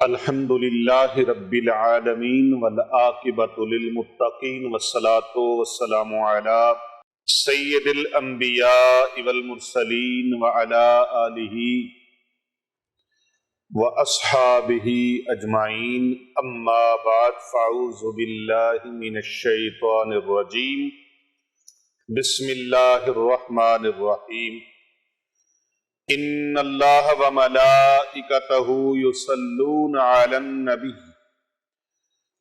الحمد للہ رب العالمین والعاقبۃ للمتقین والصلاة والسلام علی سید الانبیاء والمرسلین وعلی آلہ واصحابہ اجمعین، اما بعد فاعوذ باللہ من الشیطان الرجیم، بسم اللہ الرحمن الرحیم۔ ان اللہ وملائکتہ یصلون علی النبی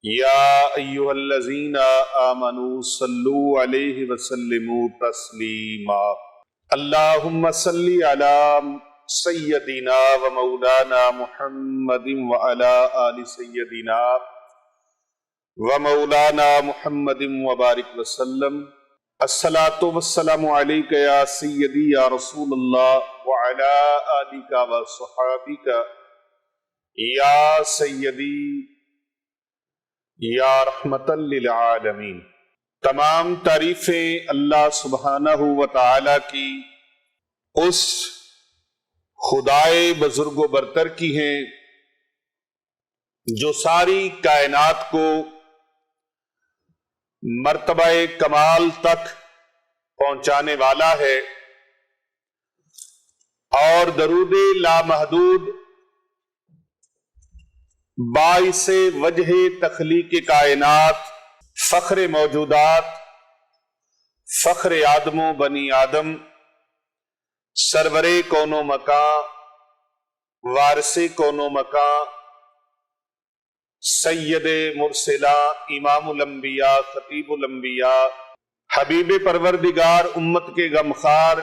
یا ایھا الذین آمنوا صلوا علیہ وسلموا تسلیما۔ اللہم صلی علی سیدنا و مولانا محمد وعلی آل سیدنا و مولانا محمد وبارک وسلم۔ الصلاۃ والسلام علیک یا سیدی یا رسول اللہ وعلی آلک وصحابک یا سیدی یا رحمت للعالمین۔ تمام تعریفیں اللہ سبحانہ و تعالی کی اس خدائے بزرگ و برتر کی ہیں جو ساری کائنات کو مرتبہ کمال تک پہنچانے والا ہے، اور درود لامحدود باعث وجہ تخلیق کائنات، فخر موجودات، فخر آدم و بنی آدم، سرور کون و مکان، وارث کون و مکان، سید مرسلہ، امام الانبیاء، خطیب الانبیاء، حبیب پروردگار، امت کے غمخوار،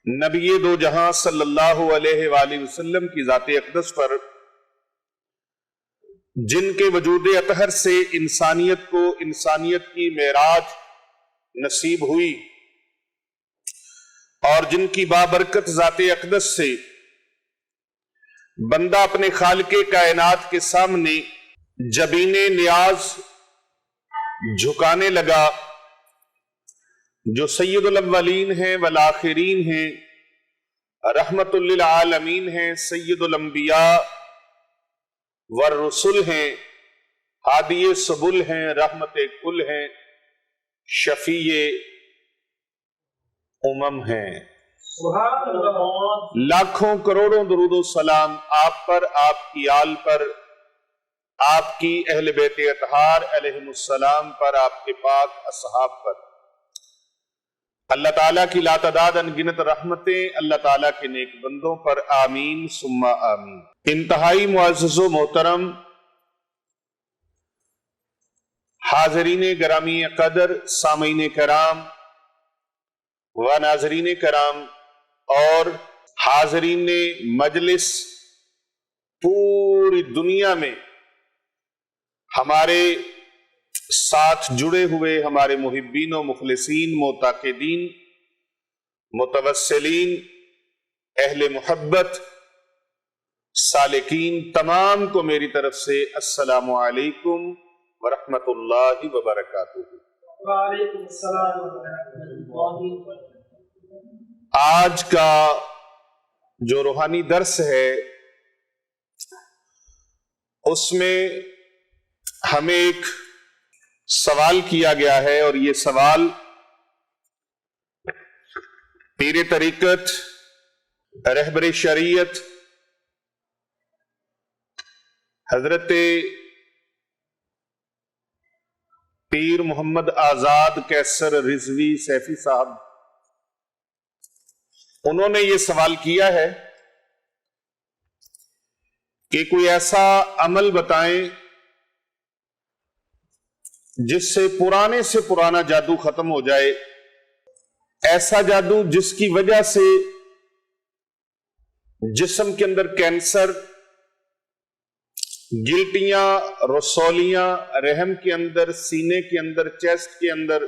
نبی دو جہاں صلی اللہ علیہ وآلہ وسلم کی ذات اقدس پر، جن کے وجود اطہر سے انسانیت کو انسانیت کی معراج نصیب ہوئی، اور جن کی بابرکت ذات اقدس سے بندہ اپنے خالق کائنات کے سامنے جبین نیاز جھکانے لگا، جو سید الاولین ہیں والآخرین ہیں، رحمت للعالمین ہیں، سید الانبیاء والرسل ہیں، ہادی سبل ہیں، رحمت کل ہیں، شفیع امم ہیں۔ لاکھوں کروڑوں درود و سلام آپ پر، آپ کی آل پر، آپ کی اہل بیت اطہار علیہم السلام پر، آپ کے پاک اصحاب پر۔ اللہ تعالیٰ کی لاتعداد انگنت رحمتیں اللہ تعالیٰ کے نیک بندوں پر، آمین ثم آمین۔ انتہائی معزز و محترم حاضرین گرامی قدر، سامعین کرام و ناظرین کرام، اور حاضرین مجلس پوری دنیا میں ہمارے ساتھ جڑے ہوئے ہمارے محبین و مخلصین، معتقدین، متوسلین، اہل محبت، سالکین، تمام کو میری طرف سے السلام علیکم ورحمۃ اللہ وبرکاتہ۔ وعلیکم السلام ورحمۃ اللہ وبرکاتہ۔ آج کا جو روحانی درس ہے اس میں ہمیں ایک سوال کیا گیا ہے، اور یہ سوال پیر طریقت، رہبر شریعت حضرت پیر محمد آزاد کیسر رضوی سیفی صاحب، انہوں نے یہ سوال کیا ہے کہ کوئی ایسا عمل بتائیں جس سے پرانا جادو ختم ہو جائے، ایسا جادو جس کی وجہ سے جسم کے اندر کینسر، گلٹیاں، رسولیاں، رحم کے اندر، سینے کے اندر، چیسٹ کے اندر،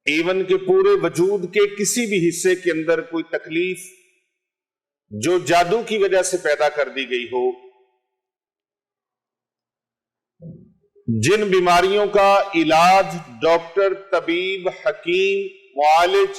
ایون کے پورے وجود کے کسی بھی حصے کے اندر کوئی تکلیف جو جادو کی وجہ سے پیدا کر دی گئی ہو، جن بیماریوں کا علاج ڈاکٹر، طبیب، حکیم، معالج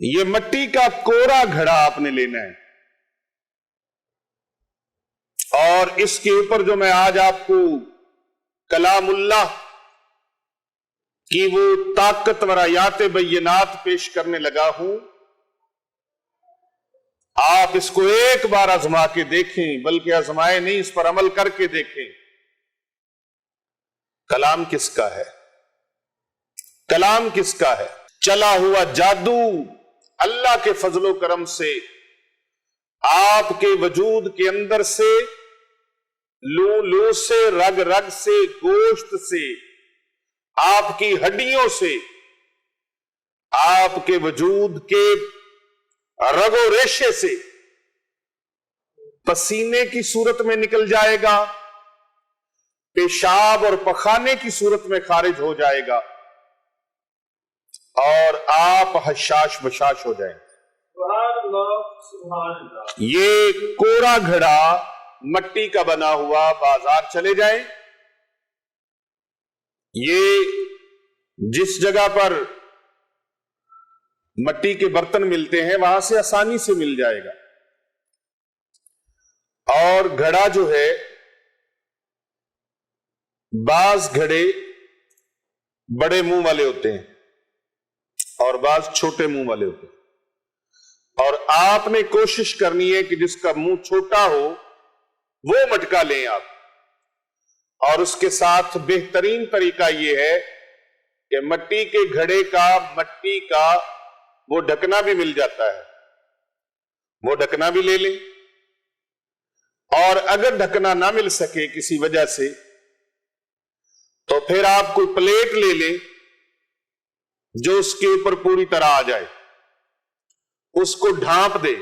یہ مٹی کا کورا گھڑا آپ نے لینا ہے، اور اس کے اوپر جو میں آج آپ کو کلام اللہ کی وہ طاقتور آیات بینات پیش کرنے لگا ہوں، آپ اس کو ایک بار آزما کے دیکھیں، بلکہ آزمائے نہیں، اس پر عمل کر کے دیکھیں۔ کلام کس کا ہے؟ کلام کس کا ہے؟ چلا ہوا جادو اللہ کے فضل و کرم سے آپ کے وجود کے اندر سے، لو سے، رگ رگ سے، گوشت سے، آپ کی ہڈیوں سے، آپ کے وجود کے رگ و ریشے سے پسینے کی صورت میں نکل جائے گا، پیشاب اور پخانے کی صورت میں خارج ہو جائے گا، اور آپ حشاش بشاش ہو جائیں۔ سبحان اللہ، سبحان اللہ۔ یہ کورا گھڑا مٹی کا بنا ہوا بازار چلے جائیں، یہ جس جگہ پر مٹی کے برتن ملتے ہیں وہاں سے آسانی سے مل جائے گا۔ اور گھڑا جو ہے، بعض گھڑے بڑے منہ والے ہوتے ہیں اور بعض چھوٹے منہ والے ہوتے ہیں، اور آپ نے کوشش کرنی ہے کہ جس کا منہ چھوٹا ہو وہ مٹکا لیں آپ، اور اس کے ساتھ بہترین طریقہ یہ ہے کہ مٹی کے گھڑے کا، مٹی کا وہ ڈھکنا بھی مل جاتا ہے، وہ ڈھکنا بھی لے لیں، اور اگر ڈھکنا نہ مل سکے کسی وجہ سے تو پھر آپ کوئی پلیٹ لے لیں جو اس کے اوپر پوری طرح آ جائے، اس کو ڈھانپ دے،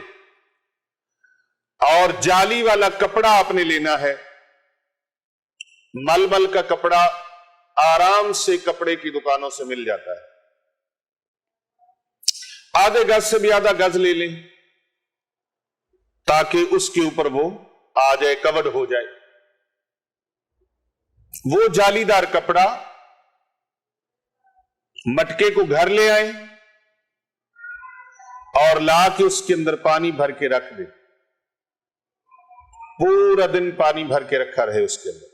اور جالی والا کپڑا آپ نے لینا ہے، ململ کا کپڑا آرام سے کپڑے کی دکانوں سے مل جاتا ہے، آدھے گز سے بھی آدھا گز لے لیں تاکہ اس کے اوپر وہ آ جائے، کورڈ ہو جائے۔ وہ جالی دار کپڑا مٹکے کو گھر لے آئیں اور لا کے اس کے اندر پانی بھر کے رکھ دیں، پورا دن پانی بھر کے رکھا رہے اس کے اندر،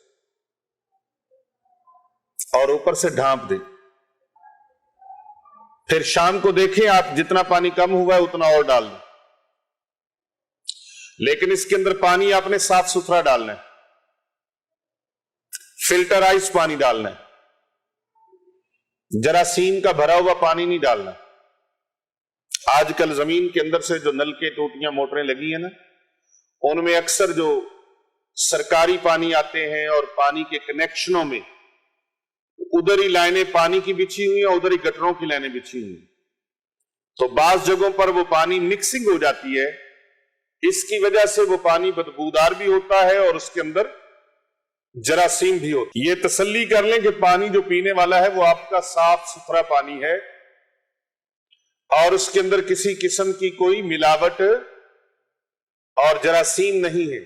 اور اوپر سے ڈھانپ دیں۔ پھر شام کو دیکھیں آپ جتنا پانی کم ہوا ہے اتنا اور ڈال دیں، لیکن اس کے اندر پانی آپ نے صاف ستھرا ڈالنا ہے، فلٹرائز پانی ڈالنا ہے، جراثیم کا بھرا ہوا پانی نہیں ڈالنا۔ آج کل زمین کے اندر سے جو نلکے، ٹوٹیاں، موٹریں لگی ہیں نا، ان میں اکثر جو سرکاری پانی آتے ہیں اور پانی کے کنیکشنوں میں ادھر ہی لائنیں پانی کی بچھی ہوئی ہیں، ادھر ہی گٹروں کی لائنیں بچھی ہوئی ہیں، تو بعض جگہوں پر وہ پانی مکسنگ ہو جاتی ہے، اس کی وجہ سے وہ پانی بدبودار بھی ہوتا ہے اور اس کے اندر جراثیم بھی ہوتی ہے۔ یہ تسلی کر لیں کہ پانی جو پینے والا ہے وہ آپ کا صاف ستھرا پانی ہے، اور اس کے اندر کسی قسم کی کوئی ملاوٹ اور جراثیم نہیں ہے۔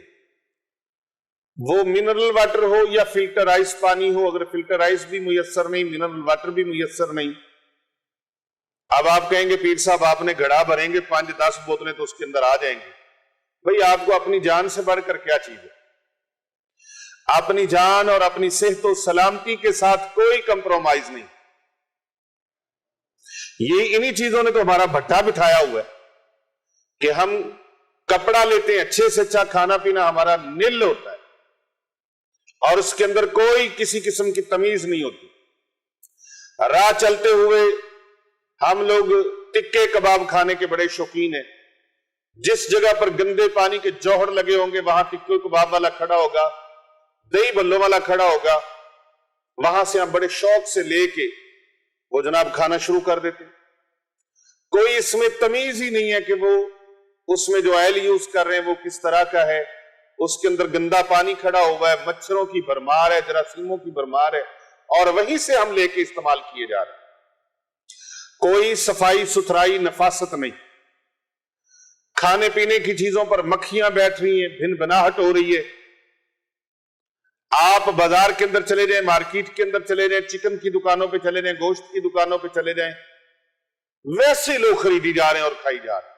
وہ منرل واٹر ہو یا فلٹرائز پانی ہو، اگر فلٹرائز بھی میسر نہیں، منرل واٹر بھی میسر نہیں، اب آپ کہیں گے پیر صاحب آپ نے گھڑا بھریں گے 5-10 بوتلیں تو اس کے اندر آ جائیں گے۔ بھئی آپ کو اپنی جان سے بڑھ کر کیا چیز ہے؟ اپنی جان اور اپنی صحت و سلامتی کے ساتھ کوئی کمپرومائز نہیں۔ یہ انہی چیزوں نے تو ہمارا بھٹا بٹھایا ہوا ہے کہ ہم کپڑا لیتے ہیں، اچھے سے اچھا کھانا پینا ہمارا نل ہوتا ہے، اور اس کے اندر کوئی کسی قسم کی تمیز نہیں ہوتی۔ راہ چلتے ہوئے ہم لوگ ٹکے کباب کھانے کے بڑے شوقین ہیں، جس جگہ پر گندے پانی کے جوہر لگے ہوں گے وہاں ٹکے کباب والا کھڑا ہوگا، دہی بھلوں والا کھڑا ہوگا، وہاں سے ہم بڑے شوق سے لے کے وہ جناب کھانا شروع کر دیتے۔ کوئی اس میں تمیز ہی نہیں ہے کہ وہ اس میں جو آئل یوز کر رہے ہیں وہ کس طرح کا ہے، اس کے اندر گندا پانی کھڑا ہوا ہے، مچھروں کی بھرمار ہے، جراثیموں کی بھرمار ہے، اور وہیں سے ہم لے کے استعمال کیے جا رہے ہیں۔ کوئی صفائی ستھرائی نفاست نہیں، کھانے پینے کی چیزوں پر مکھیاں بیٹھ رہی ہیں، بھن بناہٹ ہو رہی ہے۔ آپ بازار کے اندر چلے جائیں، مارکیٹ کے اندر چلے جائیں، چکن کی دکانوں پہ چلے جائیں، گوشت کی دکانوں پہ چلے جائیں، ویسے لوگ خریدی جا رہے ہیں اور کھائی جا رہے ہیں،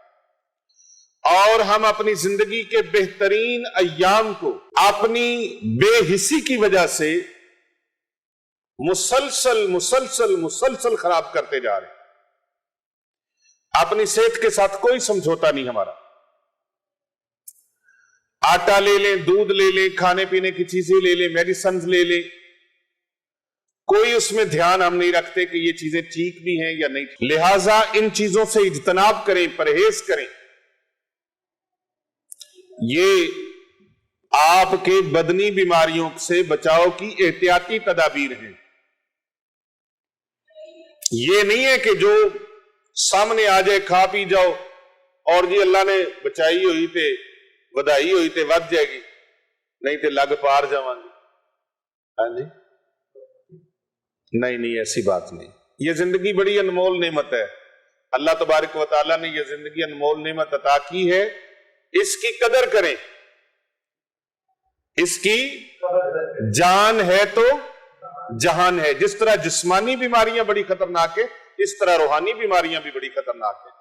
اور ہم اپنی زندگی کے بہترین ایام کو اپنی بے حسی کی وجہ سے مسلسل خراب کرتے جا رہے ہیں۔ اپنی صحت کے ساتھ کوئی سمجھوتا نہیں ہمارا، آٹا لے لیں، دودھ لے لیں، کھانے پینے کی چیزیں لے لیں، میڈیسنز لے لیں، کوئی اس میں دھیان ہم نہیں رکھتے کہ یہ چیزیں ٹھیک بھی ہیں یا نہیں۔ لہٰذا ان چیزوں سے اجتناب کریں، پرہیز کریں۔ یہ آپ کے بدنی بیماریوں سے بچاؤ کی احتیاطی تدابیر ہیں۔ یہ نہیں ہے کہ جو سامنے آ جائے کھا پی جاؤ اور جی اللہ نے بچائی ہوئی تے ودائی ہوئی تے ود جائے گی، نہیں تے لگ پار جاواں گی۔ ہاں جی، نہیں، ایسی بات نہیں۔ یہ زندگی بڑی انمول نعمت ہے، اللہ تبارک و تعالیٰ نے یہ زندگی انمول نعمت عطا کی ہے، اس کی قدر کریں۔ اس کی جان ہے تو جہان ہے۔ جس طرح جسمانی بیماریاں بڑی خطرناک ہیں، اس طرح روحانی بیماریاں بھی بڑی خطرناک ہیں،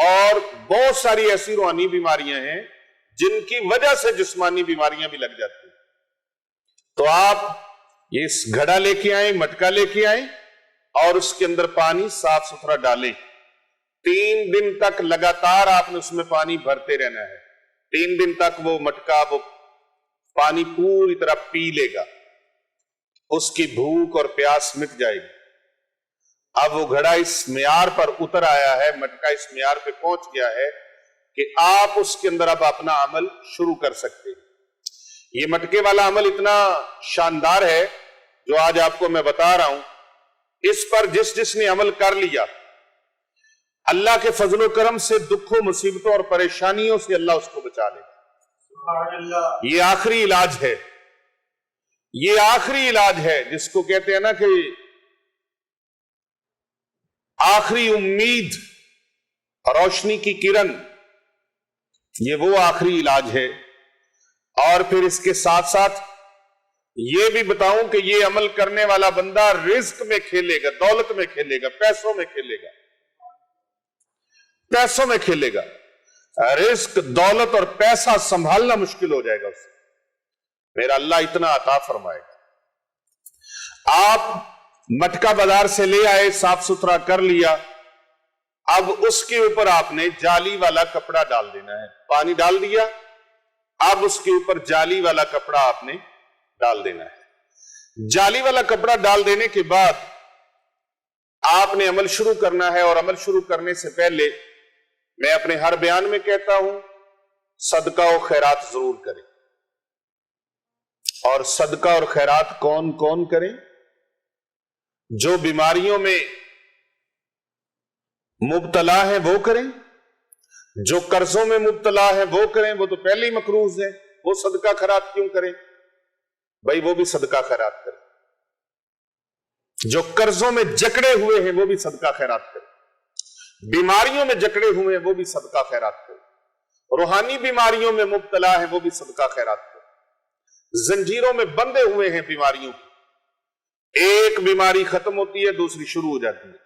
اور بہت ساری ایسی روحانی بیماریاں ہیں جن کی وجہ سے جسمانی بیماریاں بھی لگ جاتی ہیں۔ تو آپ یہ گھڑا لے کے آئیں، مٹکا لے کے آئیں، اور اس کے اندر پانی صاف ستھرا ڈالیں۔ 3 دن تک لگاتار آپ نے اس میں پانی بھرتے رہنا ہے۔ 3 دن تک وہ مٹکا وہ پانی پوری طرح پی لے گا، اس کی بھوک اور پیاس مٹ جائے گی۔ اب وہ گھڑا اس معیار پر اتر آیا ہے، مٹکا اس معیار پہ پہنچ گیا ہے کہ آپ اس کے اندر اب اپنا عمل شروع کر سکتے ہیں۔ یہ مٹکے والا عمل اتنا شاندار ہے جو آج آپ کو میں بتا رہا ہوں، اس پر جس نے عمل کر لیا، اللہ کے فضل و کرم سے دکھوں، مصیبتوں اور پریشانیوں سے اللہ اس کو بچا لے گا۔ یہ آخری علاج ہے، یہ آخری علاج ہے جس کو کہتے ہیں نا کہ آخری امید، روشنی کی کرن، یہ وہ آخری علاج ہے۔ اور پھر اس کے ساتھ ساتھ یہ بھی بتاؤں کہ یہ عمل کرنے والا بندہ رزق میں کھیلے گا، دولت میں کھیلے گا، پیسوں میں کھیلے گا، پیسوں میں کھیلے گا۔ رزق، دولت اور پیسہ سنبھالنا مشکل ہو جائے گا اس سے، میرا اللہ اتنا عطا فرمائے گا۔ آپ مٹکا بازار سے لے آئے، صاف ستھرا کر لیا، اب اس کے اوپر آپ نے جالی والا کپڑا ڈال دینا ہے۔ پانی ڈال دیا، اب اس کے اوپر جالی والا کپڑا آپ نے ڈال دینا ہے۔ جالی والا کپڑا ڈال دینے کے بعد آپ نے عمل شروع کرنا ہے، اور عمل شروع کرنے سے پہلے میں اپنے ہر بیان میں کہتا ہوں، صدقہ و خیرات ضرور کریں۔ اور صدقہ اور خیرات کون کون کریں؟ جو بیماریوں میں مبتلا ہے وہ کریں، جو قرضوں میں مبتلا ہے وہ کریں، وہ تو پہلے ہی مقروض ہے، وہ صدقہ خیرات کیوں کریں؟ بھائی وہ بھی صدقہ خیرات کریں۔ جو قرضوں میں جکڑے ہوئے ہیں وہ بھی صدقہ خیرات کریں، بیماریوں میں جکڑے ہوئے ہیں وہ بھی صدقہ خیرات کریں، روحانی بیماریوں میں مبتلا ہے وہ بھی صدقہ خیرات کریں، زنجیروں میں بندھے ہوئے ہیں بیماریوں کی، ایک بیماری ختم ہوتی ہے دوسری شروع ہو جاتی ہے،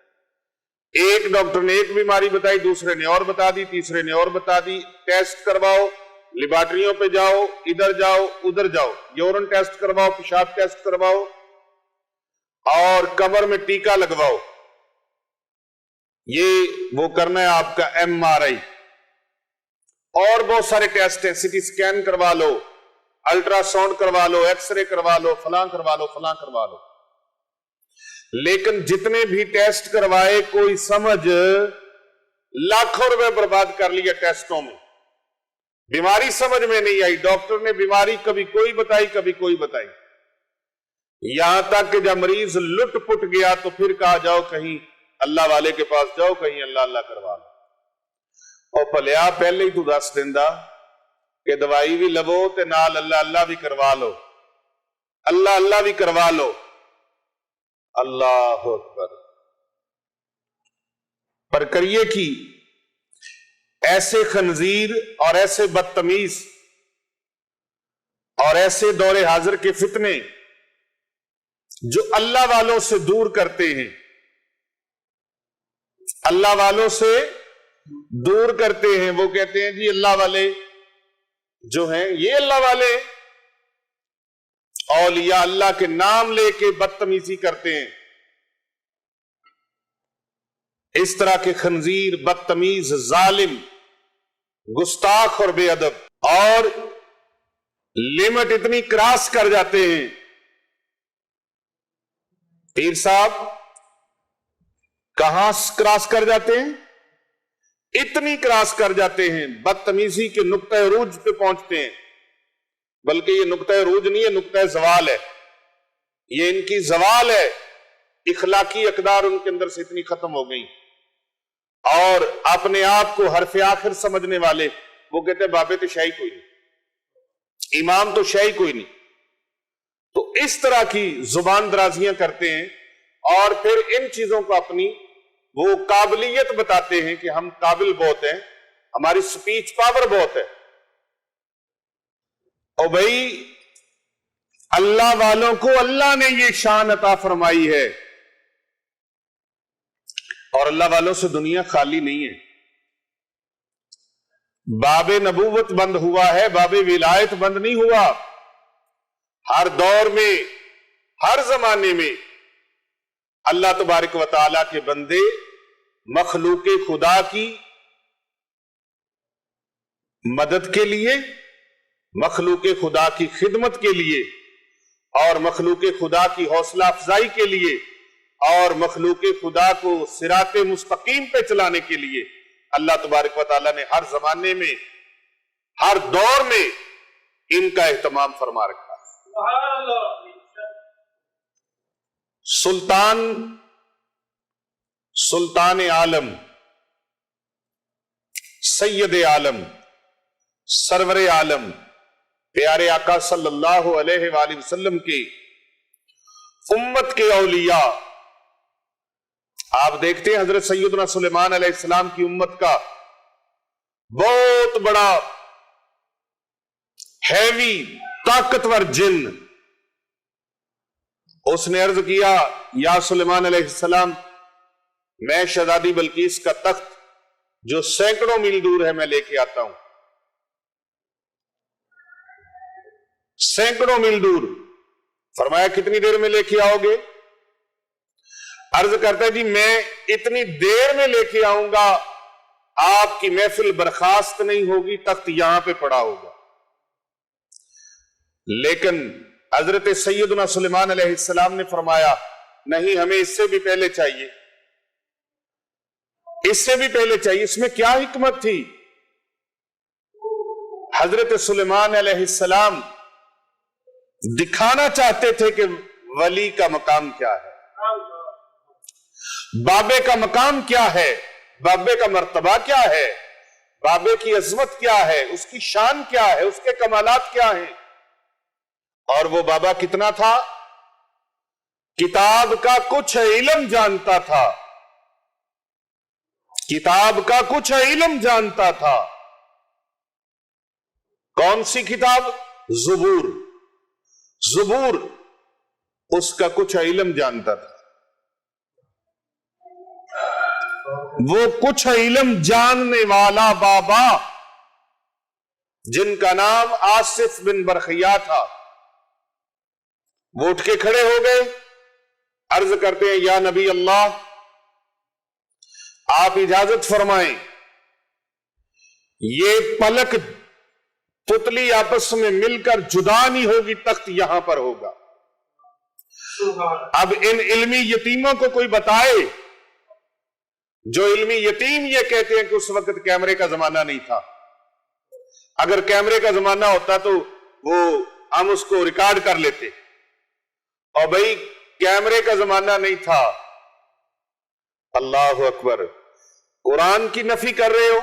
ایک ڈاکٹر نے ایک بیماری بتائی، دوسرے نے اور بتا دی، تیسرے نے اور بتا دی، ٹیسٹ کرواؤ، لیبارٹریوں پہ جاؤ، ادھر جاؤ ادھر جاؤ، یورین ٹیسٹ کرواؤ، پیشاب ٹیسٹ کرواؤ، اور کمر میں ٹیکا لگواؤ، یہ وہ کرنا ہے آپ کا MRI، اور بہت سارے ٹیسٹ ہیں، CT سکین کروا لو، الٹرا ساؤنڈ کروا لو، ایکس رے کروا لو، فلاں کروا لو، فلاں کروا لو۔ لیکن جتنے بھی ٹیسٹ کروائے کوئی سمجھ لاکھوں روپے برباد کر لیا ٹیسٹوں میں، بیماری سمجھ میں نہیں آئی، ڈاکٹر نے بیماری کبھی کوئی بتائی کبھی کوئی بتائی، یہاں تک کہ جب مریض لٹ پٹ گیا تو پھر کہا جاؤ کہیں اللہ والے کے پاس جاؤ، کہیں اللہ اللہ کروا لو۔ اور پلیا پہلے ہی تو دس دیندہ کہ دوائی بھی لبو تے نال اللہ اللہ بھی کروا لو، اللہ اللہ بھی کروا لو۔ اللہ اکبر۔ پر کریے کی ایسے خنزیر اور ایسے بدتمیز اور ایسے دور حاضر کے فتنے جو اللہ والوں سے دور کرتے ہیں، اللہ والوں سے دور کرتے ہیں. وہ کہتے ہیں جی اللہ والے جو ہیں یہ اللہ والے ہیں. اولیاء اللہ کے نام لے کے بدتمیزی کرتے ہیں. اس طرح کے خنزیر، بدتمیز، ظالم، گستاخ اور بے ادب، اور لمٹ اتنی کراس کر جاتے ہیں. پیر صاحب کہاں کراس کر جاتے ہیں؟ اتنی کراس کر جاتے ہیں، بدتمیزی کے نقطہ عروج پہ پہنچتے ہیں. بلکہ یہ نقطہ عروج نہیں ہے، نقطہ زوال ہے. یہ ان کی زوال ہے. اخلاقی اقدار ان کے اندر سے اتنی ختم ہو گئی، اور اپنے آپ کو حرف آخر سمجھنے والے وہ کہتے ہیں بابے تو شاہی کوئی نہیں، امام تو شاہی کوئی نہیں. تو اس طرح کی زبان درازیاں کرتے ہیں، اور پھر ان چیزوں کو اپنی وہ قابلیت بتاتے ہیں کہ ہم قابل بہت ہیں، ہماری سپیچ پاور بہت ہے. اور بھائی اللہ والوں کو اللہ نے یہ شان عطا فرمائی ہے، اور اللہ والوں سے دنیا خالی نہیں ہے. باب نبوت بند ہوا ہے، باب ولایت بند نہیں ہوا. ہر دور میں، ہر زمانے میں اللہ تبارک و تعالیٰ کے بندے مخلوق خدا کی مدد کے لیے، مخلوق خدا کی خدمت کے لیے، اور مخلوق خدا کی حوصلہ افزائی کے لیے، اور مخلوق خدا کو صراط مستقیم پہ چلانے کے لیے اللہ تبارک و تعالیٰ نے ہر زمانے میں، ہر دور میں ان کا اہتمام فرما رکھا. سلطان عالم، سید عالم، سرور عالم، پیارے آقا صلی اللہ علیہ وآلہ وسلم کی امت کے اولیاء. آپ دیکھتے ہیں حضرت سیدنا سلیمان علیہ السلام کی امت کا بہت بڑا ہیوی طاقتور جن، اس نے عرض کیا یا سلیمان علیہ السلام، میں شہزادی بلقیس کا تخت جو سینکڑوں میل دور ہے میں لے کے آتا ہوں. سینکڑوں میل دور. فرمایا کتنی دیر میں لے کے آؤ گے؟ عرض کرتا ہے جی میں اتنی دیر میں لے کے آؤں گا، آپ کی محفل برخاست نہیں ہوگی، تخت یہاں پہ پڑا ہوگا. لیکن حضرت سیدنا سلیمان علیہ السلام نے فرمایا نہیں، ہمیں اس سے بھی پہلے چاہیے، اس سے بھی پہلے چاہیے. اس میں کیا حکمت تھی؟ حضرت سلیمان علیہ السلام دکھانا چاہتے تھے کہ ولی کا مقام کیا ہے، بابے کا مقام کیا ہے، بابے کا مرتبہ کیا ہے، بابے کی عظمت کیا ہے، اس کی شان کیا ہے، اس کے کمالات کیا ہیں. اور وہ بابا کتنا تھا؟ کتاب کا کچھ علم جانتا تھا، کتاب کا کچھ علم جانتا تھا. کون سی کتاب؟ زبور. زبور اس کا کچھ علم جانتا تھا. وہ کچھ علم جاننے والا بابا جن کا نام آصف بن برخیا تھا، وہ اٹھ کے کھڑے ہو گئے، عرض کرتے ہیں یا نبی اللہ آپ اجازت فرمائیں، یہ پلک پتلی آپس میں مل کر جدا نہیں ہوگی، تخت یہاں پر ہوگا. اب ان علمی یتیموں کو کوئی بتائے، جو علمی یتیم یہ کہتے ہیں کہ اس وقت کیمرے کا زمانہ نہیں تھا. اگر کیمرے کا زمانہ ہوتا تو وہ ہم اس کو ریکارڈ کر لیتے، اور بھائی کیمرے کا زمانہ نہیں تھا. اللہ اکبر. قرآن کی نفی کر رہے ہو،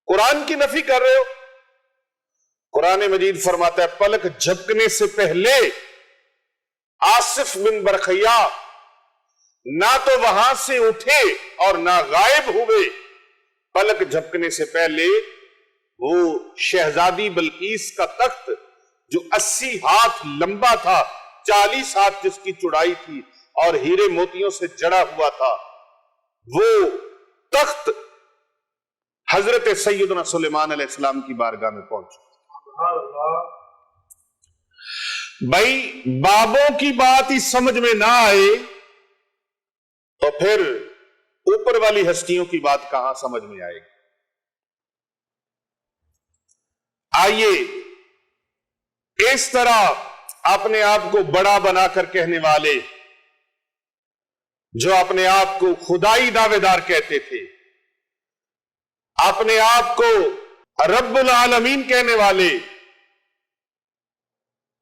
قرآن کی نفی کر رہے ہو. قرآن مجید فرماتا ہے پلک جھپکنے سے پہلے آصف بن برخیا نہ تو وہاں سے اٹھے اور نہ غائب ہوئے. پلک جھپکنے سے پہلے وہ شہزادی بلقیس کا تخت جو 80 ہاتھ لمبا تھا، 40 ہاتھ جس کی چوڑائی تھی، اور ہیرے موتیوں سے جڑا ہوا تھا، وہ تخت حضرت سیدنا سلیمان علیہ السلام کی بارگاہ میں پہنچا۔ سبحان اللہ۔ بھائی بابوں کی بات ہی سمجھ میں نہ آئے تو پھر اوپر والی ہستیوں کی بات کہاں سمجھ میں آئے گی؟ آئیے اس طرح اپنے آپ کو بڑا بنا کر کہنے والے، جو اپنے آپ کو خدائی دعوے دار کہتے تھے، اپنے آپ کو رب العالمین کہنے والے،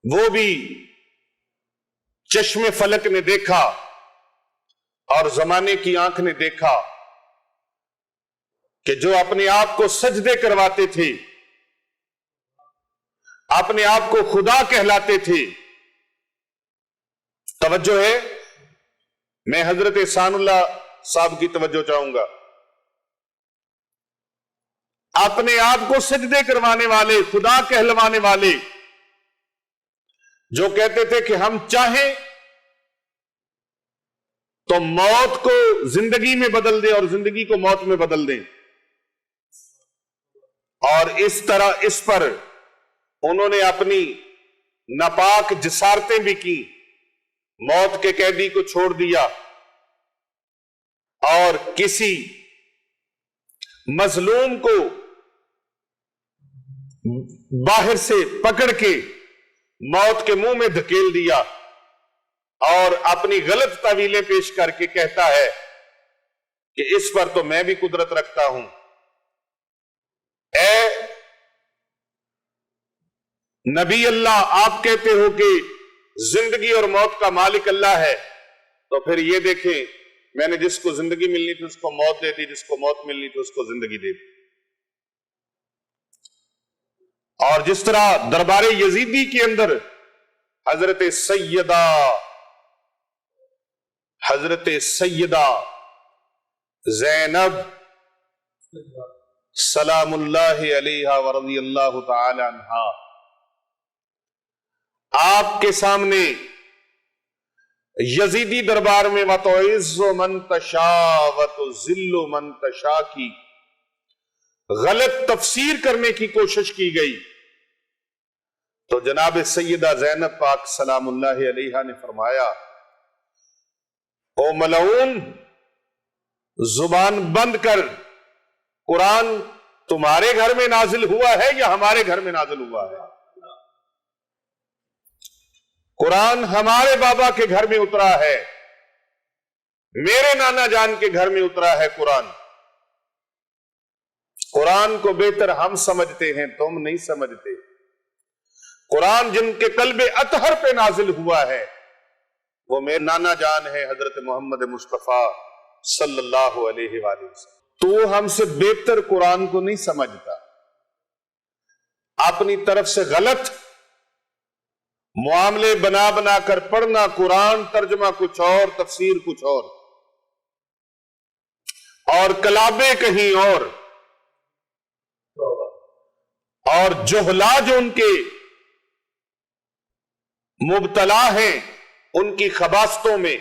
وہ بھی چشم فلک نے دیکھا اور زمانے کی آنکھ نے دیکھا کہ جو اپنے آپ کو سجدے کرواتے تھے، اپنے آپ کو خدا کہلاتے تھے، توجہ ہے، میں حضرت احسان اللہ صاحب کی توجہ چاہوں گا، اپنے آپ کو سجدے کروانے والے، خدا کہلوانے والے، جو کہتے تھے کہ ہم چاہیں تو موت کو زندگی میں بدل دیں اور زندگی کو موت میں بدل دیں، اور اس طرح اس پر انہوں نے اپنی ناپاک جسارتیں بھی کی، موت کے قیدی کو چھوڑ دیا اور کسی مظلوم کو باہر سے پکڑ کے موت کے منہ میں دھکیل دیا اور اپنی غلط تعویلیں پیش کر کے کہتا ہے کہ اس پر تو میں بھی قدرت رکھتا ہوں۔ اے نبی اللہ، آپ کہتے ہو کہ زندگی اور موت کا مالک اللہ ہے، تو پھر یہ دیکھیں میں نے جس کو زندگی ملنی تھی اس کو موت دے دی، جس کو موت ملنی تھی اس کو زندگی دے دی۔ اور جس طرح دربار یزیدی کے اندر حضرت سیدہ زینب سلام اللہ علیہا ورضی اللہ تعالی عنہا آپ کے سامنے یزیدی دربار میں وَتُعِزُّ مَن تَشَاءُ وَتُذِلُّ مَن تَشَاءُ کی غلط تفسیر کرنے کی کوشش کی گئی، تو جناب سیدہ زینب پاک سلام اللہ علیہا نے فرمایا، او ملعون، زبان بند کر، قرآن تمہارے گھر میں نازل ہوا ہے یا ہمارے گھر میں نازل ہوا ہے؟ قرآن ہمارے بابا کے گھر میں اترا ہے، میرے نانا جان کے گھر میں اترا ہے قرآن۔ قرآن کو بہتر ہم سمجھتے ہیں، تم نہیں سمجھتے۔ قرآن جن کے قلب اطہر پہ نازل ہوا ہے وہ میرے نانا جان ہے حضرت محمد مصطفیٰ صلی اللہ علیہ وآلہ وسلم۔ تو ہم سے بہتر قرآن کو نہیں سمجھتا، اپنی طرف سے غلط معاملے بنا بنا کر پڑھنا قرآن، ترجمہ کچھ اور، تفسیر کچھ اور کلابے کہیں اور جہلا جو ان کے مبتلا ہیں ان کی خباستوں میں،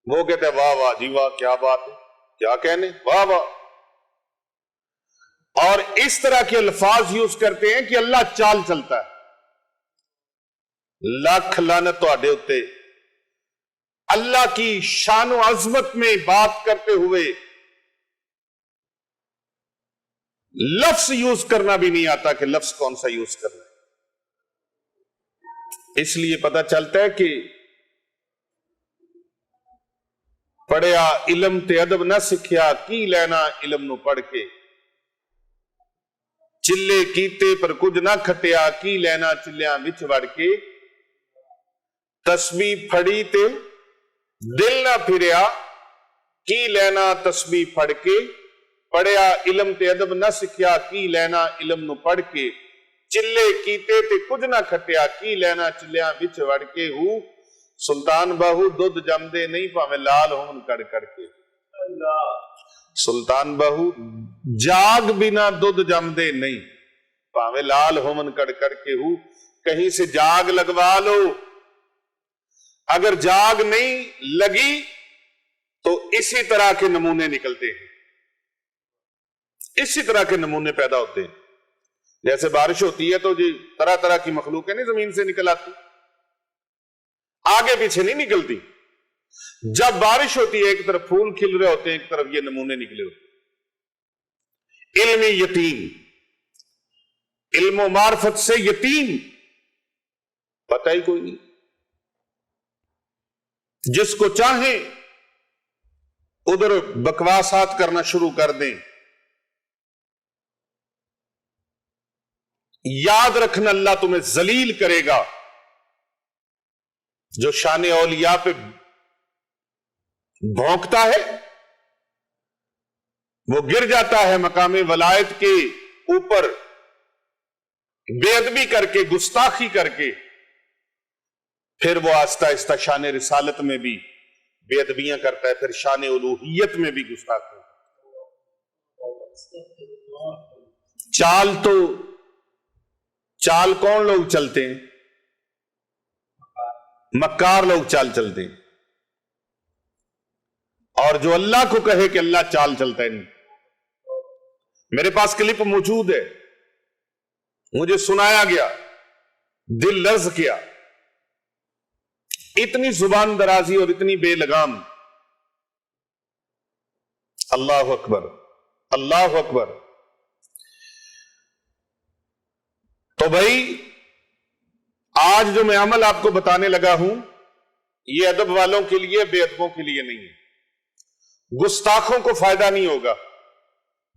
وہ کہتے ہیں واہ واہ جی واہ، کیا بات ہے، کیا کہنے، واہ واہ، اور اس طرح کے الفاظ یوز کرتے ہیں کہ اللہ چال چلتا ہے۔ لاکھ لعنت تہاڈے اتے، اللہ کی شان و عظمت میں بات کرتے ہوئے لفظ یوز کرنا بھی نہیں آتا کہ لفظ کون سا یوز کرنا ہے۔ اس لیے پتہ چلتا ہے کہ پڑھیا علم تے ادب نہ سکھیا، کی لینا علم نو پڑھ کے، چلے کیتے پر کچھ نہ کھٹیا، کی لینا چلیاں وچ وڑ کے، تسبیح پھڑی تے دل نہ پھریا، کی لینا تسبیح پھڑ کے، پڑھیا علم تے ادب نہ سکھیا، کی لینا علم نو پڑھ کے، چلے کیتے تے کچھ نہ کھٹیا، کی لینا چلیاں وچ وڑ کے، ہوں سلطان بہو دودھ جمدے نہیں پاویں لال ہون کڑ کڑ کے۔ سلطان بہو جاگ بنا دودھ جمدے نہیں پاویں لال ہون کڑ کڑ کے، ہوں کہیں سے جاگ لگوا لو، اگر جاگ نہیں لگی تو اسی طرح کے نمونے نکلتے ہیں، اسی طرح کے نمونے پیدا ہوتے ہیں. جیسے بارش ہوتی ہے تو جی طرح طرح کی مخلوقیں نہیں زمین سے نکل آتی، آگے پیچھے نہیں نکلتی. جب بارش ہوتی ہے ایک طرف پھول کھل رہے ہوتے ہیں، ایک طرف یہ نمونے نکلے ہوتے ہیں. علم یتیم، علم و معرفت سے یتیم پتہ ہی کوئی نہیں. جس کو چاہیں ادھر بکواسات کرنا شروع کر دیں. یاد رکھنا اللہ تمہیں ذلیل کرے گا. جو شان اولیاء پہ بھونکتا ہے وہ گر جاتا ہے مقام ولایت کے اوپر، بے ادبی کر کے، گستاخی کر کے. پھر وہ آہستہ آہستہ شان رسالت میں بھی بے ادبیاں کرتا ہے، پھر شان الوہیت میں بھی گستاخی. چال کون لوگ چلتے ہیں؟ مکار لوگ چال چلتے ہیں. اور جو اللہ کو کہے کہ اللہ چال چلتا ہے نہیں. میرے پاس کلپ موجود ہے، مجھے سنایا گیا، دل لرز کیا. اتنی زبان درازی اور اتنی بے لگام. اللہ اکبر، اللہ اکبر. تو بھائی آج جو میں عمل آپ کو بتانے لگا ہوں یہ ادب والوں کے لیے، بے ادبوں کے لیے نہیں ہے. گستاخوں کو فائدہ نہیں ہوگا،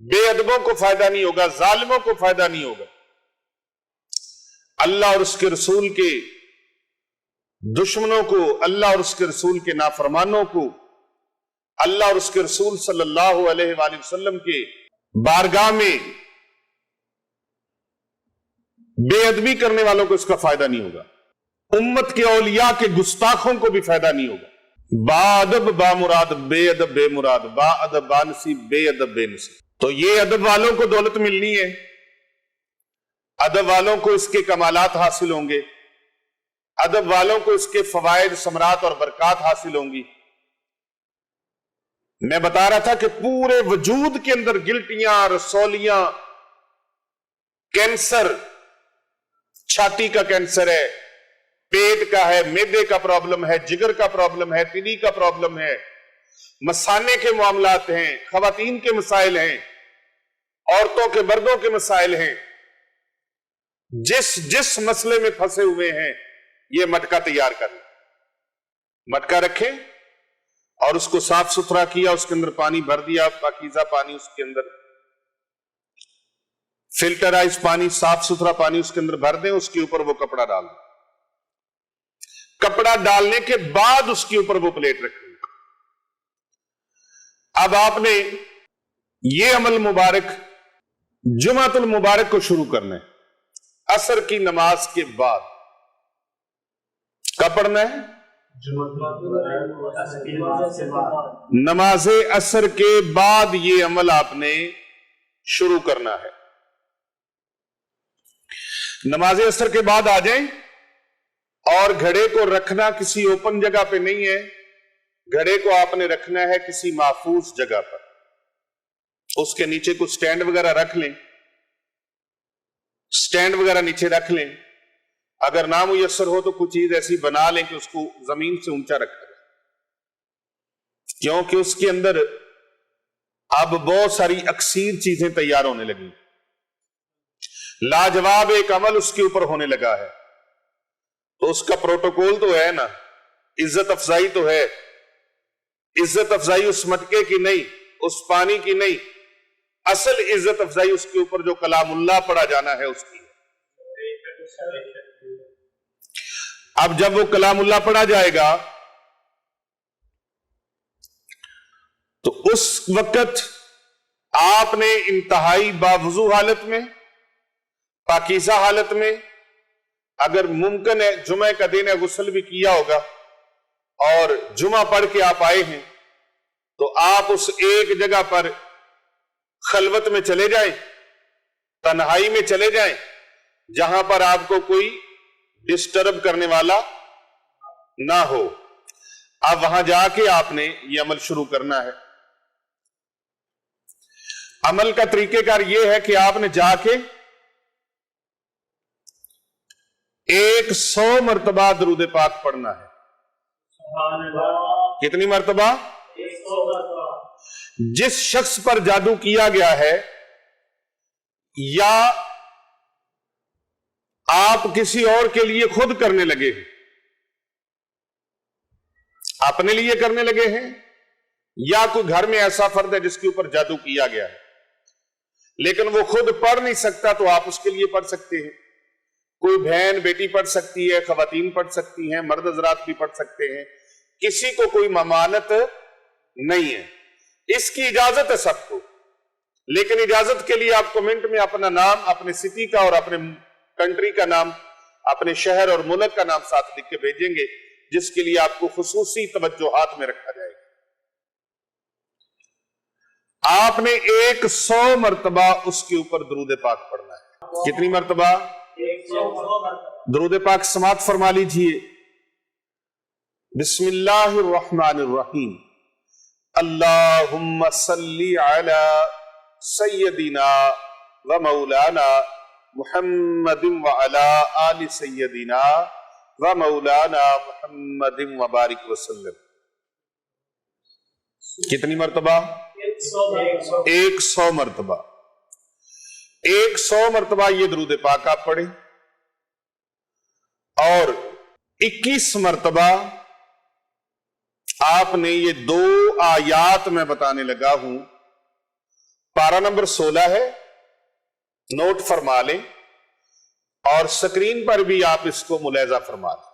بے ادبوں کو فائدہ نہیں ہوگا، ظالموں کو فائدہ نہیں ہوگا. اللہ اور اس کے رسول کے دشمنوں کو، اللہ اور اس کے رسول کے نافرمانوں کو، اللہ اور اس کے رسول صلی اللہ علیہ وآلہ وسلم کے بارگاہ میں بے ادبی کرنے والوں کو اس کا فائدہ نہیں ہوگا. امت کے اولیاء کے گستاخوں کو بھی فائدہ نہیں ہوگا. با ادب با مراد، بے ادب بے مراد، با ادب با نصیب، بے ادب بے نصیب. تو یہ ادب والوں کو دولت ملنی ہے، ادب والوں کو اس کے کمالات حاصل ہوں گے، ادب والوں کو اس کے فوائد، ثمرات اور برکات حاصل ہوں گی. میں بتا رہا تھا کہ پورے وجود کے اندر گلٹیاں، رسولیاں، کینسر، چھاتی کا کینسر ہے، پیٹ کا ہے، معدے کا پرابلم ہے، جگر کا پرابلم ہے، تیلی کا پرابلم ہے، مثانے کے معاملات ہیں، خواتین کے مسائل ہیں، عورتوں کے مردوں کے مسائل ہیں. جس مسئلے میں پھنسے ہوئے ہیں یہ مٹکا تیار کر لیں، مٹکا رکھیں اور اس کو صاف ستھرا کیا، اس کے اندر پانی بھر دیا، پاکیزہ پانی اس کے اندر، فلٹرائز پانی، صاف ستھرا پانی اس کے اندر بھر دیں، اس کے اوپر وہ کپڑا ڈال دیں. کپڑا ڈالنے کے بعد اس کے اوپر وہ پلیٹ رکھیں. اب آپ نے یہ عمل مبارک جمعۃ المبارک کو شروع کرنا ہے. عصر کی نماز کے بعد کب پڑھنا ہے؟ نماز عصر کے بعد یہ عمل آپ نے شروع کرنا ہے. نماز عصر کے بعد آ جائیں اور گھڑے کو رکھنا کسی اوپن جگہ پہ نہیں ہے، گھڑے کو آپ نے رکھنا ہے کسی محفوظ جگہ پر. اس کے نیچے کچھ سٹینڈ وغیرہ رکھ لیں، سٹینڈ وغیرہ نیچے رکھ لیں. اگر نہ میسر ہو تو کچھ چیز ایسی بنا لیں کہ اس کو زمین سے اونچا رکھا جائے، کیونکہ اس کے اندر اب بہت ساری اکثیر چیزیں تیار ہونے لگی. لاجواب ایک عمل اس کے اوپر ہونے لگا ہے، تو اس کا پروٹوکول تو ہے نا، عزت افزائی تو ہے. عزت افزائی اس مٹکے کی نہیں، اس پانی کی نہیں، اصل عزت افزائی اس کے اوپر جو کلام اللہ پڑھا جانا ہے اس کی. اب جب وہ کلام اللہ پڑھا جائے گا تو اس وقت آپ نے انتہائی باوضو حالت میں، پاکیزہ حالت میں، اگر ممکن ہے جمعہ کا دن ہے غسل بھی کیا ہوگا اور جمعہ پڑھ کے آپ آئے ہیں تو آپ اس ایک جگہ پر خلوت میں چلے جائیں، تنہائی میں چلے جائیں، جہاں پر آپ کو کوئی ڈسٹرب کرنے والا نہ ہو. اب وہاں جا کے آپ نے یہ عمل شروع کرنا ہے. عمل کا طریقہ کار یہ ہے کہ آپ نے جا کے 100 مرتبہ درود پاک پڑھنا ہے. سبحان اللہ. کتنی مرتبہ؟ 100 مرتبہ. جس شخص پر جادو کیا گیا ہے یا آپ کسی اور کے لیے خود کرنے لگے ہیں، اپنے لیے کرنے لگے ہیں، یا کوئی گھر میں ایسا فرد ہے جس کے اوپر جادو کیا گیا ہے لیکن وہ خود پڑھ نہیں سکتا تو آپ اس کے لیے پڑھ سکتے ہیں. کوئی بہن بیٹی پڑھ سکتی ہے، خواتین پڑھ سکتی ہیں، مرد حضرات بھی پڑھ سکتے ہیں، کسی کو کوئی ممانعت نہیں ہے. اس کی اجازت ہے سب کو، لیکن اجازت کے لیے آپ کمنٹ میں اپنا نام، اپنے سٹی کا اور اپنے کنٹری کا نام، اپنے شہر اور ملک کا نام ساتھ لکھ کے بھیجیں گے، جس کے لیے آپ کو خصوصی توجہات میں رکھا جائے گا. آپ نے 100 مرتبہ اس کے اوپر درود پاک پڑھنا ہے. کتنی مرتبہ؟ 100 مرتبہ. درود پاک سماعت فرما لیجئے. بسم اللہ الرحمن الرحیم. اللہم صلی علی سیدنا و مولانا محمد وعلی آل سیدنا و مولانا محمد وبارک وسلم. کتنی مرتبہ؟ 100 مرتبہ. 100 مرتبہ یہ درود پاک آپ پڑھیں، اور 21 مرتبہ آپ نے یہ 2 آیات میں بتانے لگا ہوں. پارہ نمبر 16 ہے، نوٹ فرما لیں، اور سکرین پر بھی آپ اس کو ملاحظہ فرما لیں.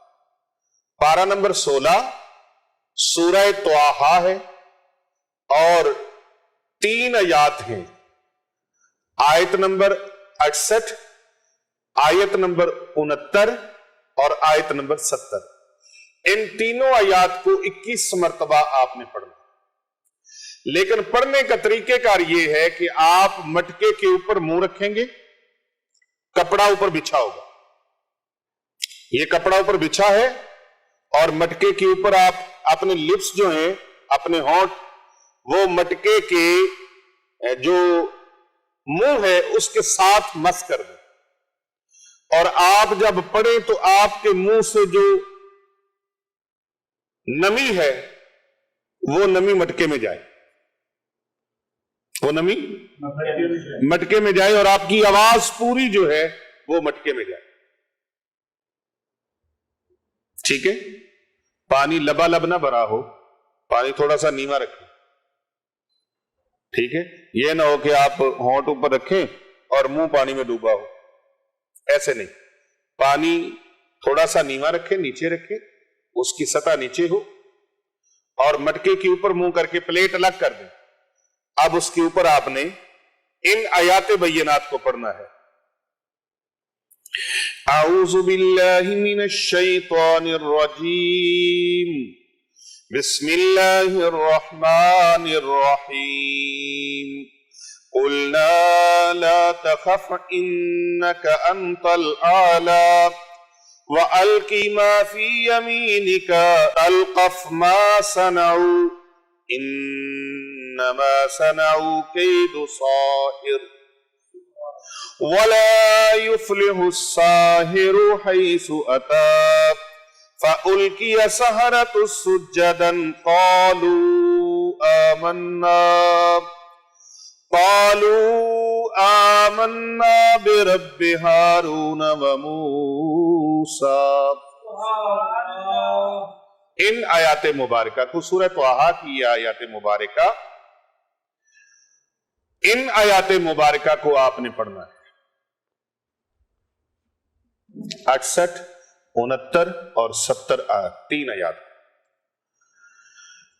پارہ نمبر 16 سورہ طٰہٰ ہے اور 3 آیات ہیں. آیت نمبر 68، آیت نمبر 69 اور آیت نمبر 70. ان تینوں آیات کو 21 مرتبہ آپ نے پڑھنا. لیکن پڑھنے کا طریقہ کار یہ ہے کہ آپ مٹکے کے اوپر منہ رکھیں گے، کپڑا اوپر بچھا ہوگا، یہ کپڑا اوپر بچھا ہے، اور مٹکے کے اوپر آپ اپنے لپس جو ہیں، اپنے ہونٹ، وہ مٹکے کے جو منہ ہے اس کے ساتھ مس کر دیں. اور آپ جب پڑھیں تو آپ کے منہ سے جو نمی ہے وہ نمی مٹکے میں جائے، وہ نمی مٹکے میں جائے، اور آپ کی آواز پوری جو ہے وہ مٹکے میں جائے. ٹھیک ہے؟ پانی لبالب نہ بھرا ہو، پانی تھوڑا سا نیوا رکھیں. ٹھیک ہے؟ یہ نہ ہو کہ آپ ہونٹ اوپر رکھیں اور منہ پانی میں ڈوبا ہو، ایسے نہیں. پانی تھوڑا سا نیوا رکھیں، نیچے رکھیں، اس کی سطح نیچے ہو، اور مٹکے کے اوپر منہ کر کے پلیٹ الگ کر دیں. اب اس کے اوپر آپ نے ان آیات بینات کو پڑھنا ہے. اعوذ باللہ من الشیطان الرجیم، بسم اللہ الرحمن الرحیم. قلنا لا تخف انك انت الاعلى وَأَلْقِ مَا فِي يَمِينِكَ تَلْقَفْ مَا صَنَعُوا إِنَّمَا صَنَعُوا كَيْدُ سَاحِرٍ وَلَا يُفْلِحُ السَّاحِرُ حَيْثُ أَتَىٰ. فَأُلْقِيَ السَّحَرَةُ سُجَّدًا قَالُوا آمَنَّا بِرَبِّ هَارُونَ وَمُوسَىٰ. ان آیات مبارکہ کو، سورہ طٰہٰ کی یہ آیات مبارکہ، ان آیات مبارکہ کو آپ نے پڑھنا ہے. 68، 69 اور 70 آیات، 3 آیات.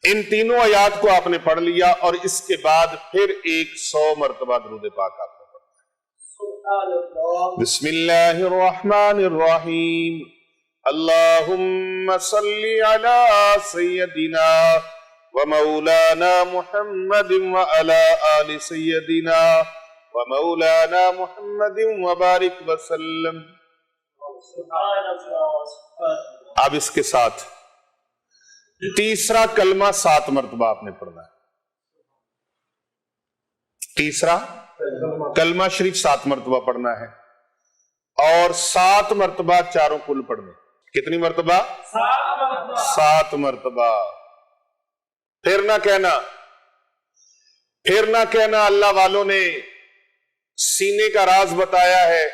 ان تینوں آیات کو آپ نے پڑھ لیا، اور اس کے بعد پھر 100 مرتبہ درود پاک آپ نے پڑھنا ہے. بسم اللہ الرحمن الرحیم. اللہم صلی علی سیدنا و مولانا محمد وعلی آل سیدنا و مولانا محمد وبارک وسلم. اب اس کے ساتھ تیسرا کلمہ 7 مرتبہ آپ نے پڑھنا ہے. تیسرا کلمہ شریف 7 مرتبہ پڑھنا ہے اور 7 مرتبہ چاروں کل پڑھنے. کتنی مرتبہ؟ 7 مرتبہ. پھر نہ کہنا اللہ والوں نے سینے کا راز بتایا ہے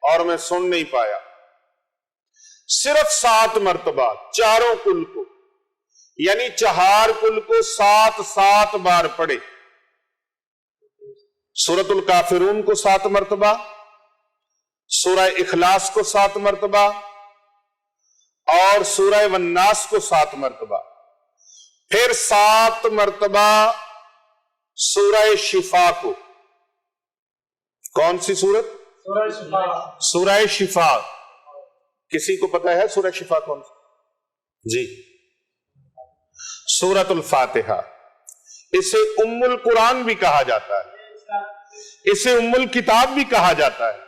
اور میں سن نہیں پایا. صرف 7 مرتبہ چاروں کل کو، یعنی چہار کل کو 7 بار پڑھے. سورۃ الکافرون کو 7 مرتبہ، سورہ اخلاص کو 7 مرتبہ اور سورہ والناس کو 7 مرتبہ. پھر 7 مرتبہ سورہ شفا کو. کون سی سورت؟ سورہ شفا. کسی کو پتا ہے سورہ شفا کون سی؟ جی، سورۃ الفاتحہ. اسے ام القرآن بھی کہا جاتا ہے، اسے ام الکتاب بھی کہا جاتا ہے،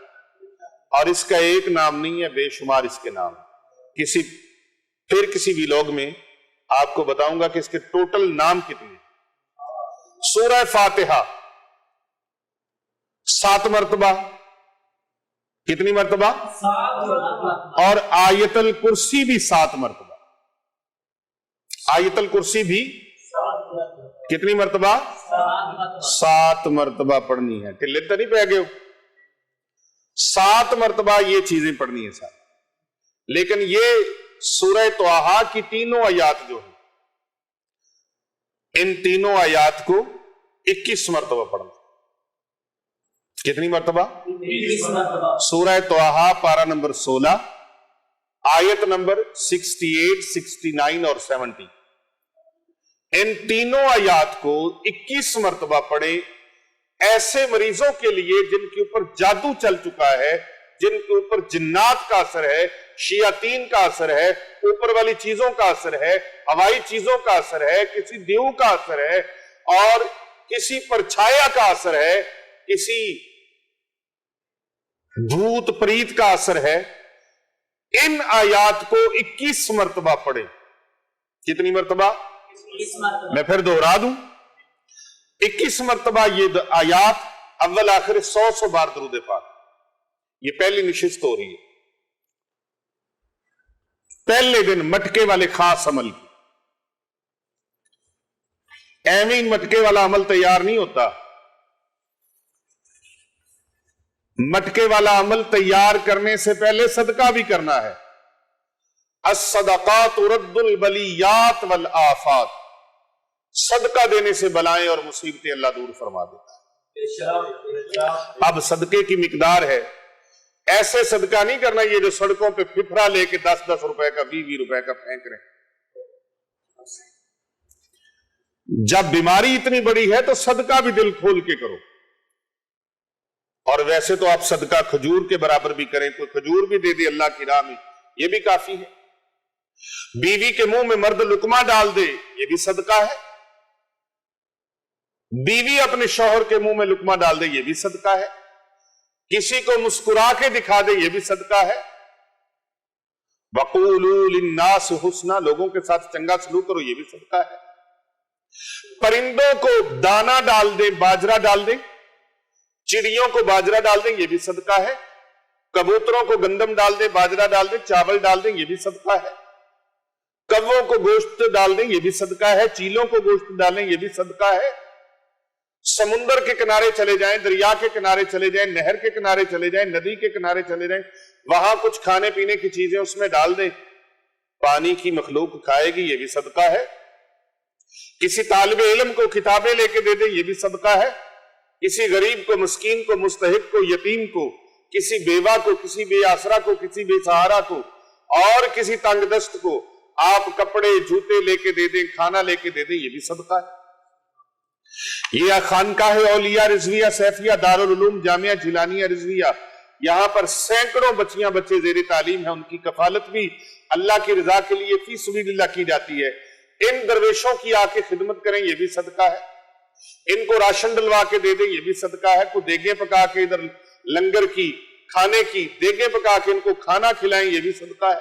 اور اس کا ایک نام نہیں ہے، بے شمار اس کے نام. کسی ویلاگ میں آپ کو بتاؤں گا کہ اس کے ٹوٹل نام کتنے. سورہ فاتحہ 7 مرتبہ. کتنی مرتبہ؟ 7 اور آیت الکرسی بھی 7 مرتبہ. آیت الکرسی بھی کتنی مرتبہ؟ 7 مرتبہ پڑھنی ہے. ٹھلے تو نہیں پہ گئے ہو؟ 7 مرتبہ یہ چیزیں پڑھنی ہے ساتھ. لیکن یہ سورہ طٰہٰ کی تینوں آیات جو ہیں، ان تینوں آیات کو 21 مرتبہ پڑھنا. کتنی مرتبہ؟ سورہ طٰہٰ پارہ نمبر 16 آیت نمبر 68 69 اور 70. ان تینوں آیات کو 21 مرتبہ پڑھیں. ایسے مریضوں کے لیے جن کے اوپر جادو چل چکا ہے، جن کے اوپر جنات کا اثر ہے، شیاطین کا اثر ہے، اوپر والی چیزوں کا اثر ہے، ہوائی چیزوں کا اثر ہے، کسی دیو کا اثر ہے اور کسی پرچھایا کا اثر ہے، کسی بھوت پریت کا اثر ہے. ان آیات کو 21 مرتبہ پڑھیں. کتنی مرتبہ؟ میں پھر دوہرا دوں. 21 مرتبہ یہ آیات، اول آخر 100 بار درود پاک. یہ پہلی نشست ہو رہی ہے پہلے دن مٹکے والے خاص عمل کی. ایویں مٹکے والا عمل تیار نہیں ہوتا. مٹکے والا عمل تیار کرنے سے پہلے صدقہ بھی کرنا ہے. الصدقات رد البلیات والآفات. صدقہ دینے سے بلائیں اور مصیبتیں اللہ دور فرما دیتا ہے. اب صدقے کی مقدار ہے. ایسے صدقہ نہیں کرنا یہ جو سڑکوں پہ پھپھرا لے کے 10 روپے کا 20 روپے کا پھینک رہے. جب بیماری اتنی بڑی ہے تو صدقہ بھی دل کھول کے کرو. اور ویسے تو آپ صدقہ کھجور کے برابر بھی کریں، کوئی کھجور بھی دے دے اللہ کی راہ میں، یہ بھی کافی ہے. بیوی کے منہ میں مرد لقمہ ڈال دے، یہ بھی صدقہ ہے. بیوی اپنے شوہر کے منہ میں لقمہ ڈال دے، یہ بھی صدقہ ہے. کسی کو مسکرا کے دکھا دے، یہ بھی صدقہ ہے. وَقُولُوا لِلنَّاسِ حُسْنًا. لوگوں کے ساتھ چنگا سلوک کرو، یہ بھی صدقہ ہے. پرندوں کو دانا ڈال دیں، باجرہ ڈال دیں، چڑیوں کو باجرہ ڈال دیں، یہ بھی صدقہ ہے. کبوتروں کو گندم ڈال دیں، باجرہ ڈال دیں، چاول ڈال دیں، یہ بھی صدقہ ہے. کووں کو گوشت ڈال دیں، یہ بھی صدقہ ہے. چیلوں کو گوشت ڈالیں، یہ بھی صدقہ ہے. سمندر کے کنارے چلے جائیں، دریا کے کنارے چلے جائیں، نہر کے کنارے چلے جائیں، ندی کے کنارے چلے جائیں، وہاں کچھ کھانے پینے کی چیزیں اس میں ڈال دیں، پانی کی مخلوق کھائے گی، یہ بھی صدقہ ہے. کسی طالب علم کو کتابیں لے کے دے دیں، یہ بھی صدقہ ہے. کسی غریب کو، مسکین کو، مستحق کو، یتیم کو، کسی بیوہ کو، کسی بے آسرا کو، کسی بے سہارا کو اور کسی تنگ دست کو آپ کپڑے جوتے لے کے دے دیں، کھانا لے کے دے دیں، یہ بھی صدقہ ہے. یہ خانقاہ اولیاء رضویہ سیفیہ دارالعلوم جامعہ جیلانیہ رضویہ، یہاں پر سینکڑوں بچیاں بچے زیر تعلیم ہیں. ان کی کفالت بھی اللہ کی رضا کے لیے فی سبیل اللہ کی جاتی ہے. ان درویشوں کی آ کے خدمت کریں، یہ بھی صدقہ ہے. ان کو راشن ڈلوا کے دے دیں، یہ بھی صدقہ ہے. کوئی دیگیں پکا کے ادھر لنگر کی، کھانے کی دیگیں پکا کے ان کو کھانا کھلائیں، یہ بھی صدقہ ہے.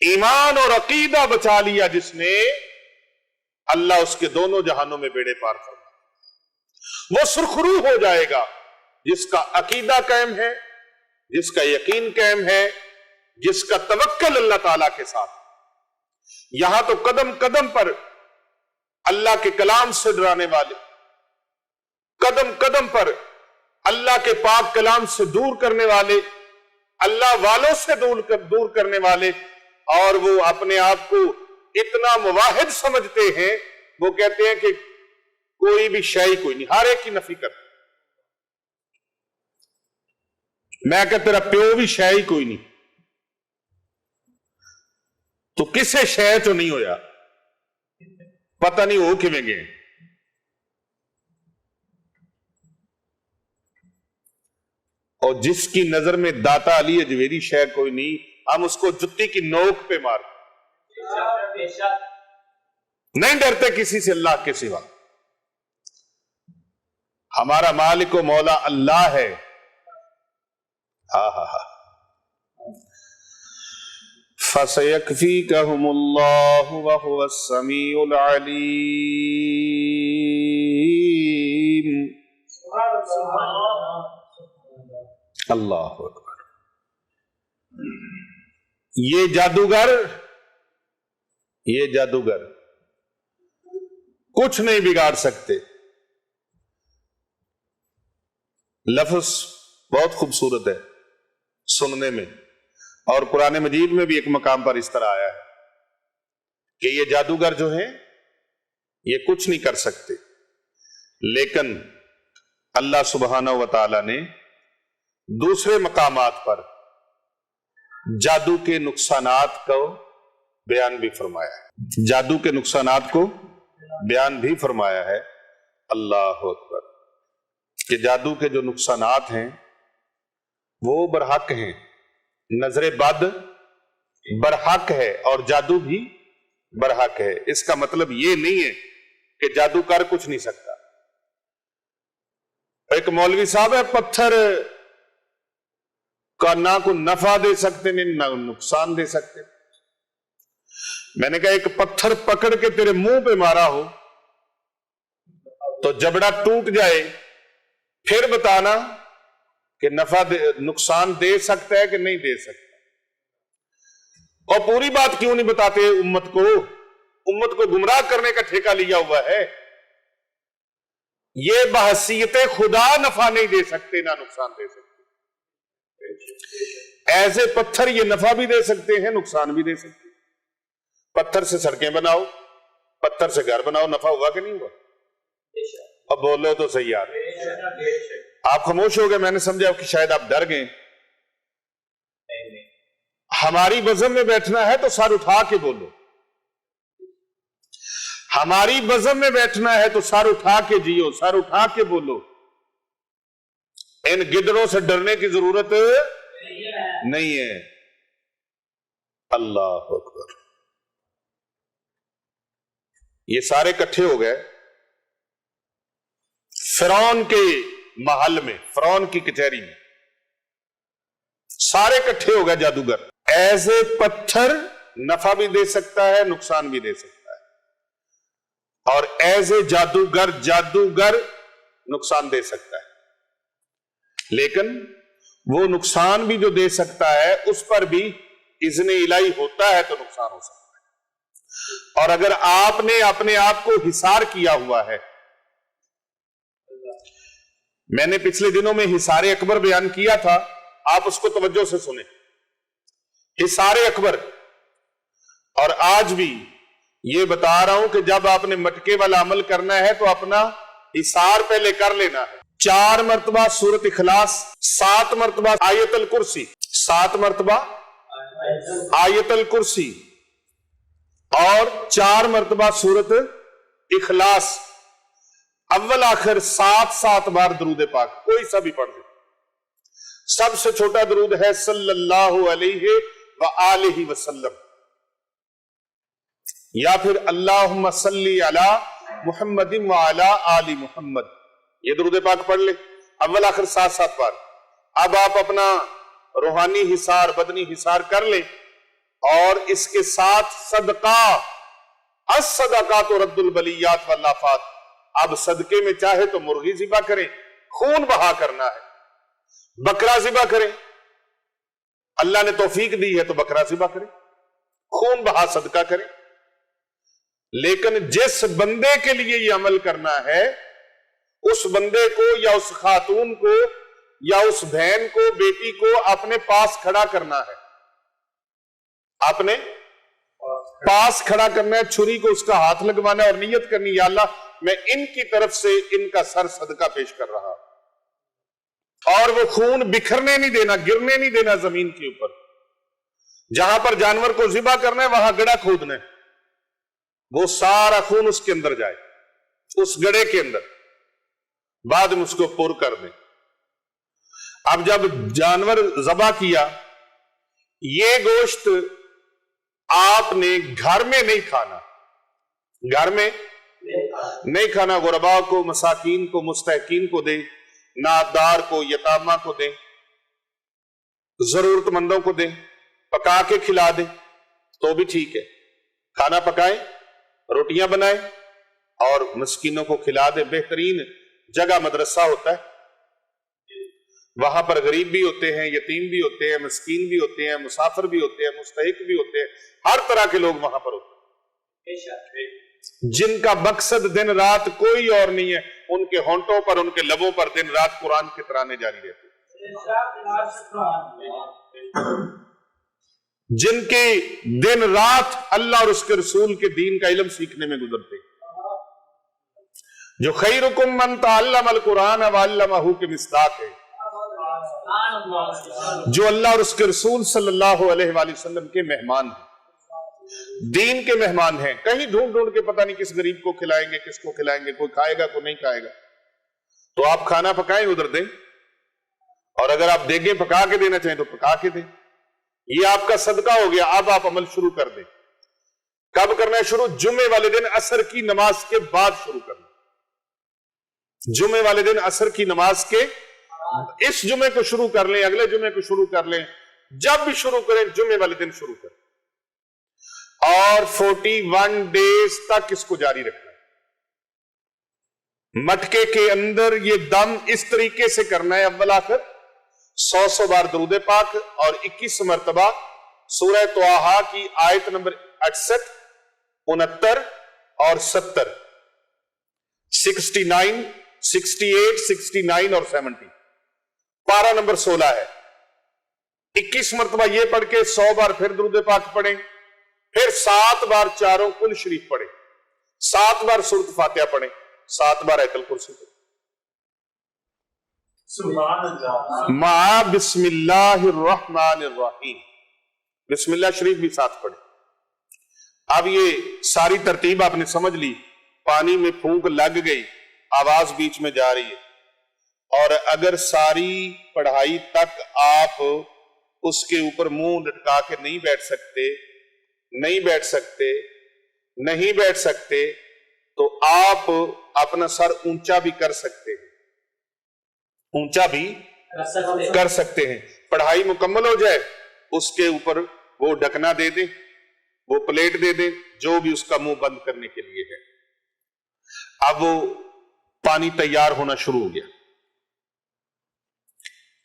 ایمان اور عقیدہ بچا لیا جس نے، اللہ اس کے دونوں جہانوں میں بیڑے پار فرما، وہ سرخرو ہو جائے گا جس کا عقیدہ قائم ہے، جس کا یقین قائم ہے، جس کا توکل اللہ تعالیٰ کے ساتھ۔ یہاں تو قدم قدم پر اللہ کے کلام سے ڈرانے والے، قدم قدم پر اللہ کے پاک کلام سے دور کرنے والے، اللہ والوں سے دور کرنے والے، اور وہ اپنے آپ کو اتنا مواحد سمجھتے ہیں، وہ کہتے ہیں کہ کوئی بھی شے کوئی نہیں، ہر ایک کی نفی کرتے۔ میں کہ تیرا پیو بھی شے ہی کوئی نہیں، تو کسے شے تو نہیں ہویا، پتہ نہیں ہو کیویں گئے۔ اور جس کی نظر میں داتا علی اجویری شے کوئی نہیں، ہم اس کو جتی کی نوک پہ مار، نہیں ڈرتے کسی سے اللہ کے سوا۔ ہمارا مالک و مولا اللہ ہے۔ فَسَيَكْفِيكَهُمُ اللَّهُ وَهُوَ السَّمِيعُ الْعَلِيمُ۔ اللہ اکبر۔ یہ جادوگر کچھ نہیں بگاڑ سکتے۔ لفظ بہت خوبصورت ہے سننے میں، اور قرآن مجید میں بھی ایک مقام پر اس طرح آیا ہے کہ یہ جادوگر جو ہیں یہ کچھ نہیں کر سکتے، لیکن اللہ سبحانہ و تعالی نے دوسرے مقامات پر جادو کے نقصانات کو بیان بھی فرمایا ہے، جادو کے نقصانات کو بیان بھی فرمایا ہے۔ اللہ اکبر، کہ جادو کے جو نقصانات ہیں وہ برحق ہیں، نظر بد برحق ہے اور جادو بھی برحق ہے۔ اس کا مطلب یہ نہیں ہے کہ جادو کر کچھ نہیں سکتا۔ ایک مولوی صاحب ہے، پتھر کا نہ کو نفع دے سکتے نہیں نہ نقصان دے سکتے۔ میں نے کہا ایک پتھر پکڑ کے تیرے منہ پہ مارا ہو تو جبڑا ٹوٹ جائے، پھر بتانا کہ نقصان دے سکتا ہے کہ نہیں دے سکتا۔ اور پوری بات کیوں نہیں بتاتے امت کو گمراہ کرنے کا ٹھیکہ لیا ہوا ہے۔ یہ بحثیت خدا نفع نہیں دے سکتے نہ نقصان دے سکتے۔ ایسے پتھر یہ نفع بھی دے سکتے ہیں، نقصان بھی دے سکتے ہیں۔ پتھر سے سڑکیں بناؤ، پتھر سے گھر بناؤ، نفع ہوا کہ نہیں ہوا؟ اب بولو تو صحیح یار۔ آپ خاموش ہو گئے، میں نے سمجھا کہ شاید آپ ڈر گئے۔ ہماری بزم میں بیٹھنا ہے تو سر اٹھا کے بولو، ہماری بزم میں بیٹھنا ہے تو سر اٹھا کے جیو، سر اٹھا کے بولو۔ ان گدڑوں سے ڈرنے کی ضرورت نہیں ہے۔ اللہ اکبر۔ یہ سارے کٹھے ہو گئے فرعون کے محل میں، فرعون کی کچہری میں، سارے کٹھے ہو گئے جادوگر۔ ایسے پتھر نفع بھی دے سکتا ہے، نقصان بھی دے سکتا ہے، اور ایسے جادوگر نقصان دے سکتا ہے، لیکن وہ نقصان بھی جو دے سکتا ہے اس پر بھی اذن الہی ہوتا ہے تو نقصان ہو سکتا ہے۔ اور اگر آپ نے اپنے آپ کو حصار کیا ہوا ہے، میں نے پچھلے دنوں میں حصار اکبر بیان کیا تھا، آپ اس کو توجہ سے سنیں، حصار اکبر۔ اور آج بھی یہ بتا رہا ہوں کہ جب آپ نے مٹکے والا عمل کرنا ہے تو اپنا حصار پہلے کر لینا ہے۔ 4 مرتبہ سورۃ اخلاص، 7 مرتبہ آیت الکرسی، 7 مرتبہ آیت الکرسی، اور 4 مرتبہ سورۃ اخلاص، اول آخر 7 بار درود پاک، کوئی سا بھی پڑھ دے۔ سب سے چھوٹا درود ہے صلی اللہ علیہ وآلہ وسلم، یا پھر اللہم صلی علی محمد وعلی آل محمد، یہ درود پاک پڑھ لے، اول آخر 7 بار۔ اب آپ اپنا روحانی حصار، بدنی حصار کر لیں، اور اس کے ساتھ صدقہ، الصدقات رد البلیات والآفات. اب صدقے میں چاہے تو مرغی ذبح کریں، خون بہا کرنا ہے، بکرا ذبح کریں، اللہ نے توفیق دی ہے تو بکرا ذبح کریں، خون بہا صدقہ کریں. لیکن جس بندے کے لیے یہ عمل کرنا ہے اس بندے کو یا اس خاتون کو یا اس بہن کو، بیٹی کو اپنے پاس کھڑا کرنا ہے، اپنے پاس کھڑا کرنا ہے، چھری کو اس کا ہاتھ لگوانا ہے اور نیت کرنی، یا اللہ میں ان کی طرف سے ان کا سر صدقہ پیش کر رہا ہوں. اور وہ خون بکھرنے نہیں دینا، گرنے نہیں دینا زمین کے اوپر. جہاں پر جانور کو ذبح کرنا ہے وہاں گڑھا کھودنا ہے، وہ سارا خون اس کے اندر جائے، اس گڑھے کے اندر، بعد میں اس کو پر کر دیں. اب جب جانور ذبح کیا، یہ گوشت آپ نے گھر میں نہیں کھانا، گھر میں نہیں کھانا، غرباء کو، مساکین کو، مستحقین کو دیں، نادار کو، یتامہ کو دیں، ضرورت مندوں کو دیں، پکا کے کھلا دیں تو بھی ٹھیک ہے. کھانا پکائیں، روٹیاں بنائیں اور مسکینوں کو کھلا دیں. بہترین جگہ مدرسہ ہوتا ہے، وہاں پر غریب بھی ہوتے ہیں، یتیم بھی ہوتے ہیں، مسکین بھی ہوتے ہیں، مسافر بھی ہوتے ہیں، مستحق بھی ہوتے ہیں، ہر طرح کے لوگ وہاں پر ہوتے ہیں. جن کا مقصد دن رات کوئی اور نہیں ہے، ان کے ہونٹوں پر، ان کے لبوں پر دن رات قرآن کے ترانے جاری رہتے ہیں، جن کے دن رات اللہ اور اس کے رسول کے دین کا علم سیکھنے میں گزرتے ہیں. جو خیرکم من تعلم القرآن وعلمہ کے مصداق ہے، جو اللہ اور اس کے رسول صلی اللہ علیہ وآلہ وسلم کے مہمان ہیں، دین کے مہمان ہیں. کہیں ڈھونڈ ڈھونڈ کے پتہ نہیں کس غریب کو کھلائیں گے، کس کو کھلائیں گے، کوئی کھائے گا کوئی نہیں کھائے گا. تو آپ کھانا پکائیں، ادھر دیں، اور اگر آپ دیگیں پکا کے دینا چاہیں تو پکا کے دیں. یہ آپ کا صدقہ ہو گیا. اب آپ عمل شروع کر دیں. کب کرنا ہے شروع؟ جمعے والے دن عصر کی نماز کے بعد شروع کرنا. جمعے والے دن عصر کی نماز کے، اس جمعے کو شروع کر لیں، اگلے جمعے کو شروع کر لیں، جب بھی شروع کریں جمعے والے دن شروع کریں، اور 41 ڈیز تک اس کو جاری رکھنا. مٹکے کے اندر یہ دم اس طریقے سے کرنا ہے، اول آخر 100 بار درود پاک اور 21 مرتبہ سورہ طٰہٰ کی آیت نمبر 68، 69 اور 70، 69، 68، 69 اور 70. پارہ نمبر 16 ہے. 21 مرتبہ یہ پڑھ کے 100 بار پھر درود پاک پڑھیں، پھر 7 بار چاروں کل شریف پڑھیں، 7 بار سورۃ فاتحہ پڑھیں، 7 بار آیت الکرسی پڑھیں. سبحان اللہ. مع بسم اللہ الرحمن الرحیم، بسم اللہ شریف بھی ساتھ پڑھیں. اب یہ ساری ترتیب آپ نے سمجھ لی. پانی میں پھونک لگ گئی، آواز بیچ میں جا رہی ہے، اور اگر ساری پڑھائی تک آپ اس کے اوپر منہ لٹکا کے نہیں بیٹھ سکتے تو آپ اپنا سر اونچا بھی کر سکتے ہیں، پڑھائی مکمل ہو جائے اس کے اوپر وہ ڈھکنا دے دیں، وہ پلیٹ دے دیں، جو بھی اس کا منہ بند کرنے کے لیے ہے. اب وہ پانی تیار ہونا شروع ہو گیا.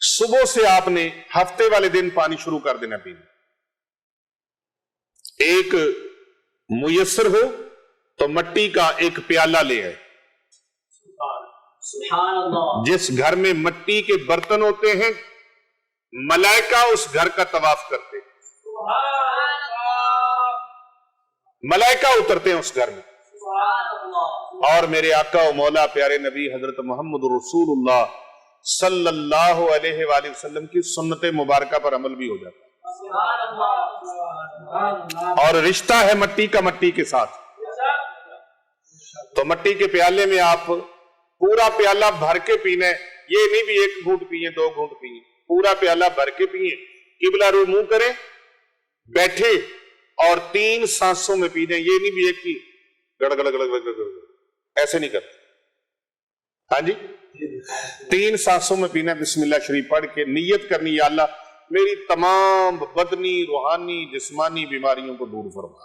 صبح سے آپ نے ہفتے والے دن پانی شروع کر دینا پینا. ایک میسر ہو تو مٹی کا ایک پیالہ لے آئے. سبحان اللہ. جس گھر میں مٹی کے برتن ہوتے ہیں ملائکہ اس گھر کا طواف کرتے ہیں، ملائکہ اترتے ہیں اس گھر میں. اور میرے آقا و مولا پیارے نبی حضرت محمد رسول اللہ صلی اللہ علیہ وآلہ وسلم کی سنت مبارکہ پر عمل بھی ہو جاتا ہے. اور رشتہ ہے مٹی کا مٹی کے ساتھ. تو مٹی کے پیالے میں آپ پورا پیالہ بھر کے پینا ہے. یہ نہیں بھی 1 گھونٹ پیئے 2 گھونٹ پیئے، پورا پیالہ بھر کے پیئے. قبلہ رو منہ کریں، بیٹھے اور 3 سانسوں میں پی دیں. یہ نہیں بھی ایک ہی گڑ گڑ گڑ گڑ گڑ، ایسے نہیں کرتے. ہاں جی، 3 سانسوں میں پینا. بسم اللہ شریف پڑھ کے نیت کرنی، یا اللہ میری تمام بدنی، روحانی، جسمانی بیماریوں کو دور فرما۔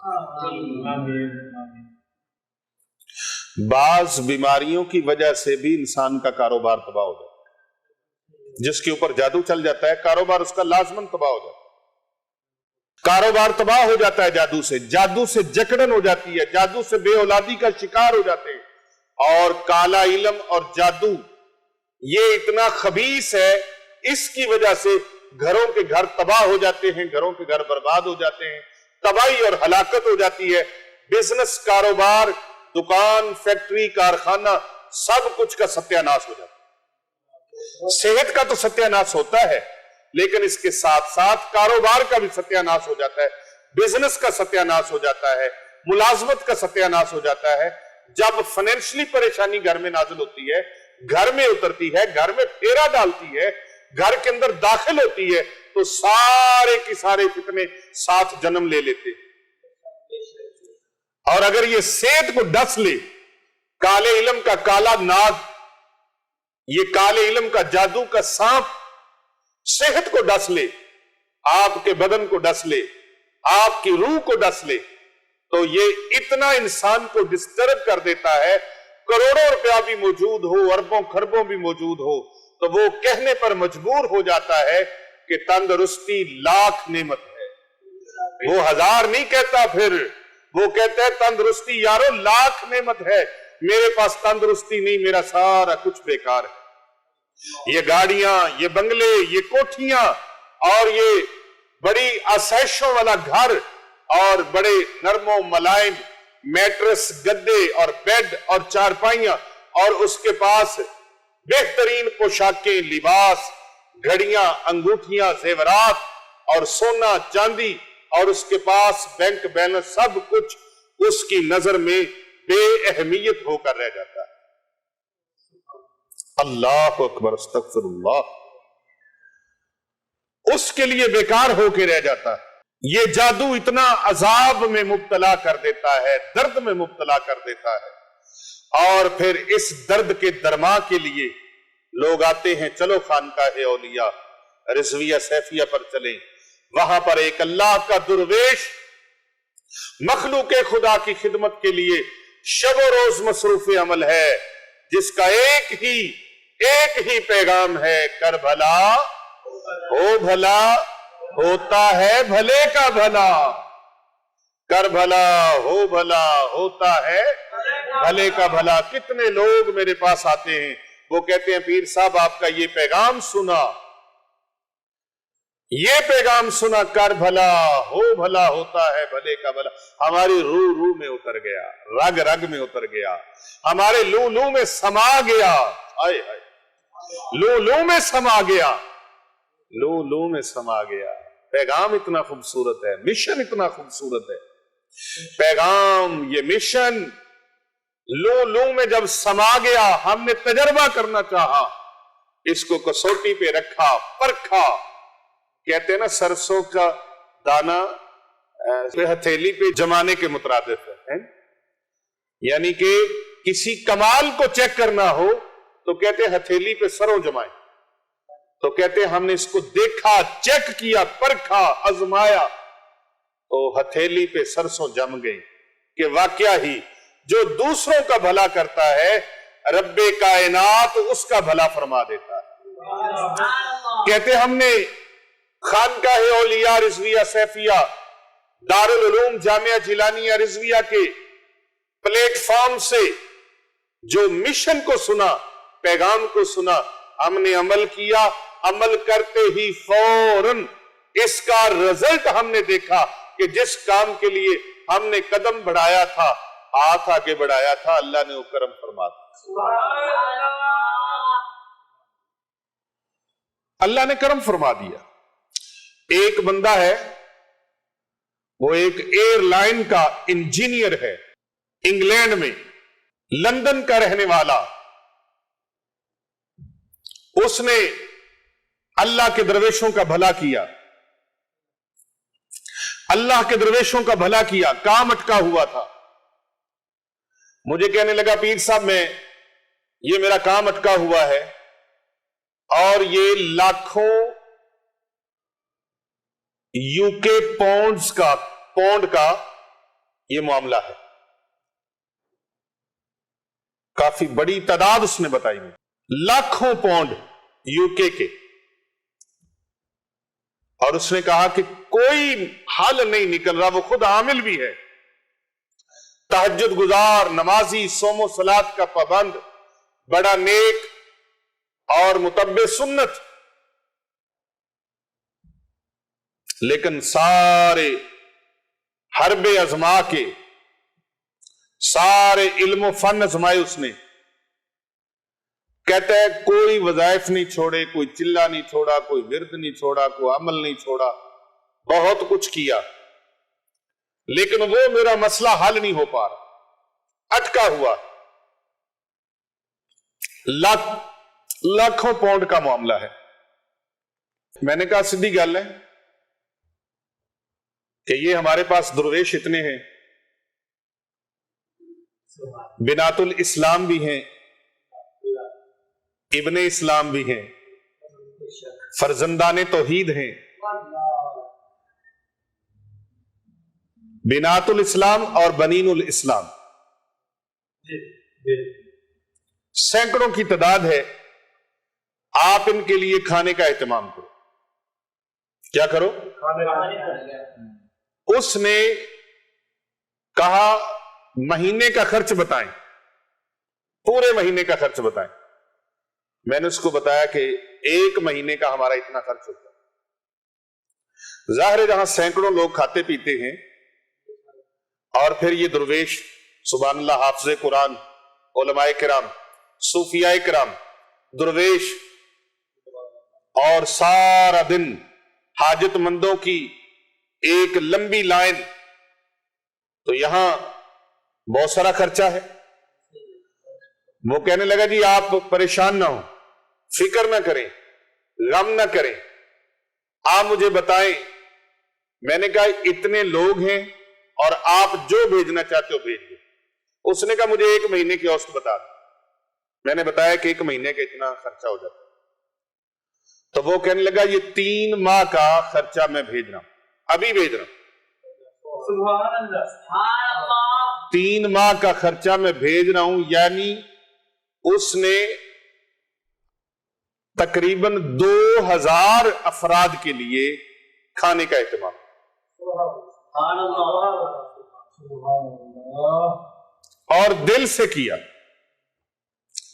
بعض بیماریوں کی وجہ سے بھی انسان کا کاروبار تباہ ہو جاتا ہے۔ جس کے اوپر جادو چل جاتا ہے کاروبار اس کا لازماً تباہ ہو جاتا ہے۔ کاروبار تباہ ہو جاتا ہے جادو سے جکڑن ہو جاتی ہے، جادو سے بے اولادی کا شکار ہو جاتے ہیں۔ اور کالا علم اور جادو یہ اتنا خبیث ہے، اس کی وجہ سے گھروں کے گھر تباہ ہو جاتے ہیں، گھروں کے گھر برباد ہو جاتے ہیں، تباہی اور ہلاکت ہو جاتی ہے۔ بزنس، کاروبار، دکان، فیکٹری، کارخانہ، سب کچھ کا ستیہ ناش ہو جاتا ہے۔ صحت کا تو ستیہ ناش ہوتا ہے، لیکن اس کے ساتھ ساتھ کاروبار کا بھی ستیہ ناش ہو جاتا ہے، بزنس کا ستیہ ناش ہو جاتا ہے، ملازمت کا ستیہ ناش ہو جاتا ہے۔ جب فائنینشلی پریشانی گھر میں نازل ہوتی ہے، گھر میں اترتی ہے، گھر میں پھیرا ڈالتی ہے، گھر کے اندر داخل ہوتی ہے، تو سارے کی سارے فتنے ساتھ جنم لے لیتے ہیں۔ اور اگر یہ صحت کو ڈس لے، کالے علم کا کالا ناگ، یہ کالے علم کا جادو کا سانپ صحت کو ڈس لے، آپ کے بدن کو ڈس لے، آپ کی روح کو ڈس لے، تو یہ اتنا انسان کو ڈسٹرب کر دیتا ہے، کروڑوں روپیہ بھی موجود ہو، اربوں خربوں بھی موجود ہو، تو وہ کہنے پر مجبور ہو جاتا ہے کہ تندرستی لاکھ نعمت ہے۔ وہ 1000 نہیں کہتا، پھر وہ کہتا ہے تندرستی یارو لاکھ نعمت ہے، میرے پاس تندرستی نہیں، میرا سارا کچھ بیکار ہے۔ یہ گاڑیاں، یہ بنگلے، یہ کوٹھیاں، اور یہ بڑی آسائشوں والا گھر، اور بڑے نرم و ملائم میٹرس، گدے اور بیڈ اور چارپائیاں، اور اس کے پاس بہترین پوشاکیں، لباس، گھڑیاں، انگوٹھیاں، زیورات اور سونا چاندی، اور اس کے پاس بینک بیلنس، سب کچھ اس کی نظر میں بے اہمیت ہو کر رہ جاتا ہے۔ اللہ اکبر، استغفر اللہ، اس کے لیے بیکار ہو کے رہ جاتا ہے۔ یہ جادو اتنا عذاب میں مبتلا کر دیتا ہے، درد میں مبتلا کر دیتا ہے، اور پھر اس درد کے درما کے لیے لوگ آتے ہیں، چلو خانقاہ اولیاء رضویہ سیفیہ پر چلیں، وہاں پر ایک اللہ کا درویش مخلوق خدا کی خدمت کے لیے شب و روز مصروف عمل ہے، جس کا ایک ہی پیغام ہے، کر بھلا ہو بھلا، ہوتا ہے بھلے کا بھلا، کر بھلا ہو بھلا، ہوتا ہے بھلے کا بھلا۔ کتنے لوگ میرے پاس آتے ہیں، وہ کہتے ہیں پیر صاحب آپ کا یہ پیغام سنا، یہ پیغام سنا، کر بھلا ہو بھلا، ہوتا ہے بھلے کا بھلا، ہماری روح میں اتر گیا، رگ رگ میں اتر گیا، ہمارے لو میں سما گیا، ہائے ہائے، لو میں سما گیا، لو میں سما گیا۔ پیغام اتنا خوبصورت ہے، مشن اتنا خوبصورت ہے، پیغام، یہ مشن لو میں جب سما گیا، ہم نے تجربہ کرنا چاہا، اس کو کسوٹی پہ رکھا، پرکھا، کہتے ہیں نا سرسوں کا دانا ہتھیلی پہ جمانے کے مترادف ہے، یعنی کہ کسی کمال کو چیک کرنا ہو تو کہتے ہیں ہتھیلی پہ سروں جمائیں، تو کہتے ہیں ہم نے اس کو دیکھا، چیک کیا، پرکھا، آزمایا، تو ہتھیلی پہ سرسوں جم گئی کہ واقعہ ہی جو دوسروں کا بھلا کرتا ہے رب کائنات اس کا بھلا فرما دیتا ہے۔ کہتے ہم نے خانقاہ اولیاء رضویہ سیفیہ دارالعلوم جامعہ جیلانیہ رضویہ کے پلیٹ فارم سے جو مشن کو سنا، پیغام کو سنا، ہم نے عمل کیا، عمل کرتے ہی فوراً اس کا رزلٹ ہم نے دیکھا کہ جس کام کے لیے ہم نے قدم بڑھایا تھا، ہاتھ آگے بڑھایا تھا، اللہ نے وہ کرم فرما دیا، اللہ نے کرم فرما دیا۔ ایک بندہ ہے، وہ ایک ایئر لائن کا انجینئر ہے، انگلینڈ میں، لندن کا رہنے والا، اس نے اللہ کے درویشوں کا بھلا کیا، اللہ کے درویشوں کا بھلا کیا، کام اٹکا ہوا تھا، مجھے کہنے لگا پیر صاحب یہ میرا کام اٹکا ہوا ہے، اور یہ لاکھوں UK پونڈ کا یہ معاملہ ہے. کافی بڑی تعداد اس نے بتائی مجھے, لاکھوں پونڈ UK کے. اور اس نے کہا کہ کوئی حل نہیں نکل رہا, وہ خود عامل بھی ہے, تہجد گزار, نمازی, صوم و صلات کا پابند, بڑا نیک اور متبع سنت, لیکن سارے حرب ازما کے, سارے علم و فن ازمائے اس نے. کہتا ہے کوئی وظائف نہیں چھوڑے, کوئی چلہ نہیں چھوڑا, کوئی ورد نہیں چھوڑا, کوئی عمل نہیں چھوڑا, بہت کچھ کیا, لیکن وہ میرا مسئلہ حل نہیں ہو پا رہا, اٹکا ہوا. لاکھوں پاؤنڈ کا معاملہ ہے. میں نے کہا سیدھی گل ہے کہ یہ ہمارے پاس درویش اتنے ہیں, بنات الاسلام بھی ہیں, ابن اسلام بھی ہیں, فرزندان توحید ہیں. بنات الاسلام اور بنین الاسلام سینکڑوں کی تعداد ہے. آپ ان کے لیے کھانے کا اہتمام کرو. کیا کرو؟ اس نے کہا مہینے کا خرچ بتائیں, پورے مہینے کا خرچ بتائیں. میں نے اس کو بتایا کہ 1 مہینے کا ہمارا اتنا خرچ ہوتا ہے. ظاہر ہے جہاں سینکڑوں لوگ کھاتے پیتے ہیں, اور پھر یہ درویش سبحان اللہ, حافظ قرآن, علماء کرام, صوفیاء کرام, درویش, اور سارا دن حاجت مندوں کی ایک لمبی لائن, تو یہاں بہت سارا خرچہ ہے. وہ کہنے لگا جی آپ پریشان نہ ہوں, فکر نہ کریں, غم نہ کریں, آپ مجھے بتائیں. میں نے کہا اتنے لوگ ہیں اور آپ جو بھیجنا چاہتے ہو بھیج دیں. اس نے کہا مجھے 1 مہینے کی اوسط بتا دیں. میں نے بتایا کہ 1 مہینے کا اتنا خرچہ ہو جاتا ہے. تو وہ کہنے لگا یہ 3 ماہ کا خرچہ میں بھیج رہا ہوں, ابھی بھیج رہا ہوں. سبحان اللہ, 3 ماہ کا خرچہ میں بھیج رہا ہوں. یعنی اس نے تقریباً 2000 افراد کے لیے کھانے کا اہتمام, سبحان اللہ, سبحان اللہ, اور دل سے کیا.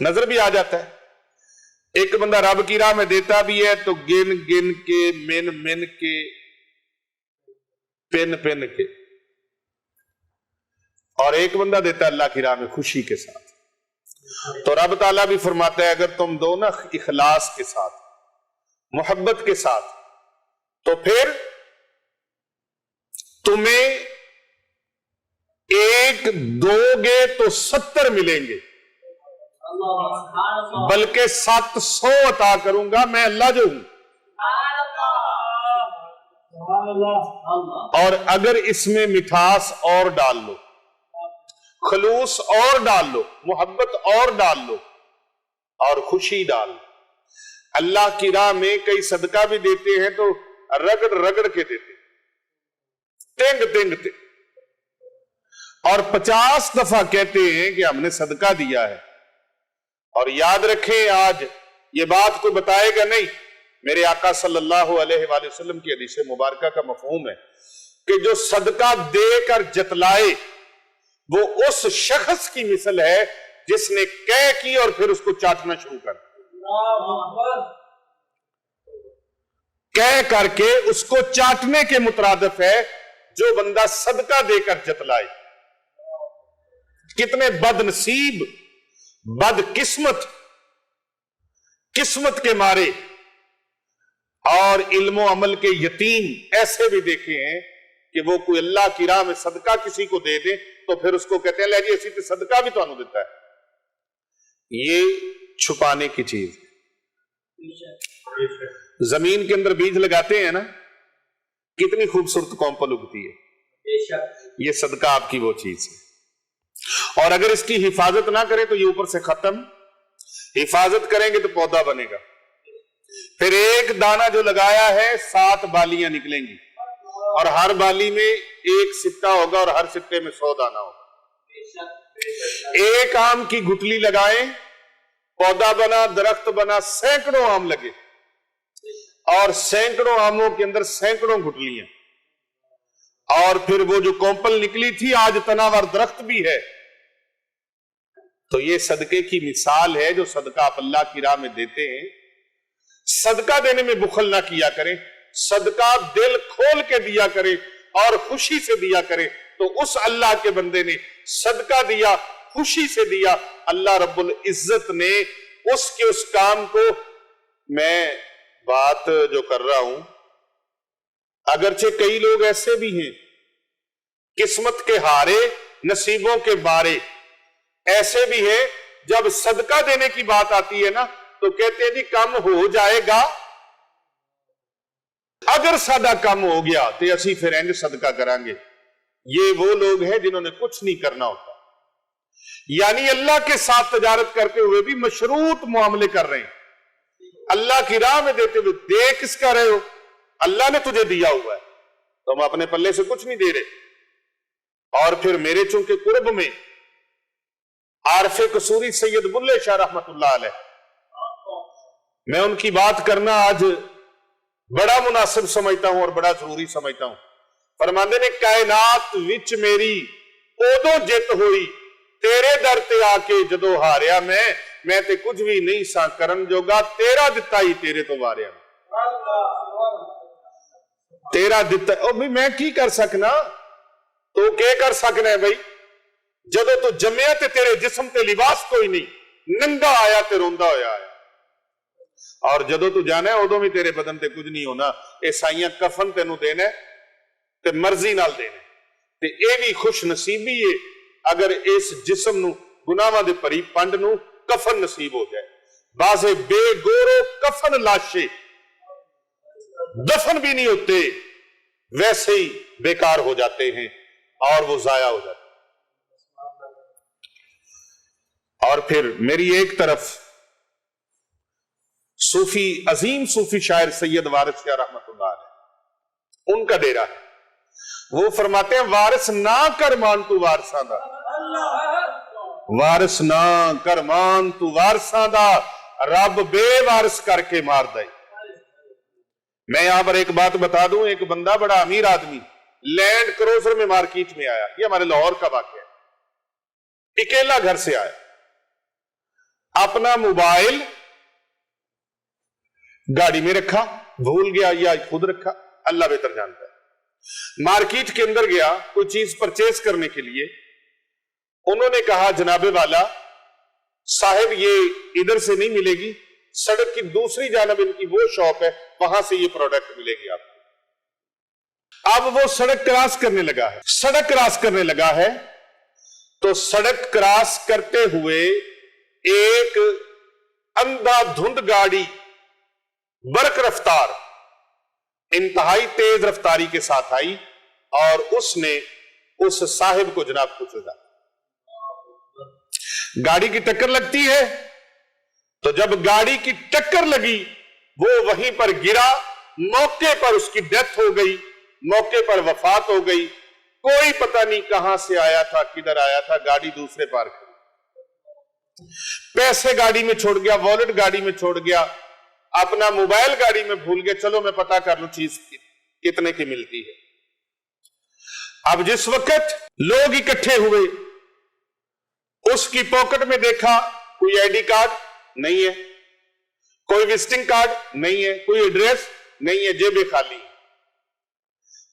نظر بھی آ جاتا ہے. ایک بندہ رب کی راہ میں دیتا بھی ہے تو گن گن کے, من من کے, پن پن کے, اور ایک بندہ دیتا ہے اللہ کی راہ میں خوشی کے ساتھ. تو رب تعالیٰ بھی فرماتا ہے اگر تم دو نا اخلاص کے ساتھ, محبت کے ساتھ, تو پھر تمہیں 1 دو گے تو 70 ملیں گے, بلکہ 700 عطا کروں گا میں اللہ جو ہوں. اور اگر اس میں مٹھاس اور ڈال لو, خلوص اور ڈال لو, محبت اور ڈال لو, اور خوشی ڈال لو. اللہ کی راہ میں کئی صدقہ بھی دیتے ہیں تو رگڑ رگڑ کے دیتے, تنگ تنگ تے, اور 50 دفعہ کہتے ہیں کہ ہم نے صدقہ دیا ہے. اور یاد رکھیں آج یہ بات کوئی بتائے گا نہیں, میرے آقا صلی اللہ علیہ وآلہ وسلم کی حدیث مبارکہ کا مفہوم ہے کہ جو صدقہ دے کر جتلائے وہ اس شخص کی مثل ہے جس نے کہہ کی اور پھر اس کو چاٹنا شروع کر دیا. کہہ کر کے اس کو چاٹنے کے مترادف ہے جو بندہ صدقہ دے کر جتلائے. کتنے بد نصیب, بد قسمت, قسمت کے مارے اور علم و عمل کے یتیم ایسے بھی دیکھے ہیں کہ وہ کوئی اللہ کی راہ میں صدقہ کسی کو دے دے تو پھر اس کو کہتے ہیں لے جی اسی تے صدقہ بھی تو انہوں دیتا ہے. یہ چھپانے کی چیز. زمین کے اندر بیج لگاتے ہیں نا, کتنی خوبصورت کونپل اگتی ہے. یہ صدقہ آپ کی وہ چیز ہے, اور اگر اس کی حفاظت نہ کریں تو یہ اوپر سے ختم, حفاظت کریں گے تو پودا بنے گا. پھر ایک دانہ جو لگایا ہے 7 بالیاں نکلیں گی, اور ہر بالی میں ایک سکہ ہوگا اور ہر سکے میں 100 دانہ ہوگا. ایک آم کی گٹلی لگائیں، پودا بنا، درخت بنا، سینکڑوں آم لگے اور سینکڑوں آموں کے اندر سینکڑوں گٹلیاں، اور پھر وہ جو کومپل نکلی تھی آج تناور درخت بھی ہے. تو یہ صدقے کی مثال ہے. جو صدقہ آپ اللہ کی راہ میں دیتے ہیں، صدقہ دینے میں بخل نہ کیا کریں، صدقہ دل کھول کے دیا کریں اور خوشی سے دیا کریں. تو اس اللہ کے بندے نے صدقہ دیا، خوشی سے دیا، اللہ رب العزت نے اس کے اس کام کو. میں بات جو کر رہا ہوں، اگرچہ کئی لوگ ایسے بھی ہیں قسمت کے ہارے، نصیبوں کے بارے، ایسے بھی ہیں جب صدقہ دینے کی بات آتی ہے نا تو کہتے ہیں جی کم ہو جائے گا. اگر سادہ کم ہو گیا تو اسی پھر انج صدقہ کریں گے. یہ وہ لوگ ہیں جنہوں نے کچھ نہیں کرنا ہوتا، یعنی اللہ کے ساتھ تجارت کرتے ہوئے بھی مشروط معاملے کر رہے ہیں. اللہ کی راہ میں دیتے ہوئے دے کس کا رہے ہو؟ اللہ نے تجھے دیا ہوا ہے، تم اپنے پلے سے کچھ نہیں دے رہے. اور پھر میرے چونکہ قرب میں عارف قصوری سید بلے شاہ رحمت اللہ علیہ، میں ان کی بات کرنا آج بڑا مناسب سمجھتا ہوں اور بڑا ضروری سمجھتا ہوں. فرماندے نے کائنات وچ میری اودوں جت ہوئی، تیرے در تے آ کے جدو ہاریا میں تے کچھ بھی نہیں سا کرن جوگا، تیرا دتا ہی تیرے تو واریا میں. تیرا دتا میں کی کر سکنا؟ تو کیا کر سکنا ہے بھائی؟ جدو تو جمعہ تے تیرے جسم تے لباس کوئی نہیں، ننگا آیا تے روندا ہویا آیا. اور جدو تو جانا ہے ادو بھی تیرے بدن تے کچھ نہیں ہونا. اے سائیاں کفن تینوں دینا ہے تے مرضی نال دینا ہے. تے اے بھی خوش نصیبی ہے اگر اس جسم نو گناہاں دے پری پنڈ نو کفن نصیب ہو جائے. بازے بے گورو کفن لاشے دفن بھی نہیں ہوتے، ویسے ہی بیکار ہو جاتے ہیں اور وہ ضائع ہو جاتے ہیں. اور پھر میری ایک طرف صوفی، عظیم صوفی شاعر سید وارث شاہ رحمت اللہ علیہ، ان کا ڈیرہ ہے. وہ فرماتے ہیں وارث نہ کر مان تو وارثاں دا، وارث نہ کر مان تو وارثاں دا، رب بے وارث کر کے مار دے. میں یہاں پر ایک بات بتا دوں، ایک بندہ بڑا امیر آدمی لینڈ کروزر میں مارکیٹ میں آیا، یہ ہمارے لاہور کا واقعہ ہے. اکیلا گھر سے آیا، اپنا موبائل گاڑی میں رکھا، بھول گیا یا خود رکھا، اللہ بہتر جانتا ہے. مارکیٹ کے اندر گیا کوئی چیز پرچیز کرنے کے لیے. انہوں نے کہا جناب والا صاحب یہ ادھر سے نہیں ملے گی، سڑک کی دوسری جانب ان کی وہ شاپ ہے، وہاں سے یہ پروڈکٹ ملے گی آپ کو. اب وہ سڑک کراس کرنے لگا ہے، سڑک کراس کرنے لگا ہے تو سڑک کراس کرتے ہوئے ایک اندھا دھند گاڑی برق رفتار انتہائی تیز رفتاری کے ساتھ آئی اور اس نے اس صاحب کو جناب کو چھوڑا. گاڑی کی ٹکر لگتی ہے تو جب گاڑی کی ٹکر لگی وہ وہیں پر گرا، موقع پر اس کی ڈیتھ ہو گئی، موقع پر وفات ہو گئی. کوئی پتہ نہیں کہاں سے آیا تھا، کدھر آیا تھا، گاڑی دوسرے پار کری، پیسے گاڑی میں چھوڑ گیا، والٹ گاڑی میں چھوڑ گیا، اپنا موبائل گاڑی میں بھول گیا، چلو میں پتہ کر لوں چیز کتنے کی ملتی ہے. اب جس وقت لوگ اکٹھے ہوئے اس کی پاکٹ میں دیکھا کوئی آئی ڈی کارڈ نہیں ہے، کوئی وزٹنگ کارڈ نہیں ہے، کوئی ایڈریس نہیں ہے، جیبیں خالی ہیں.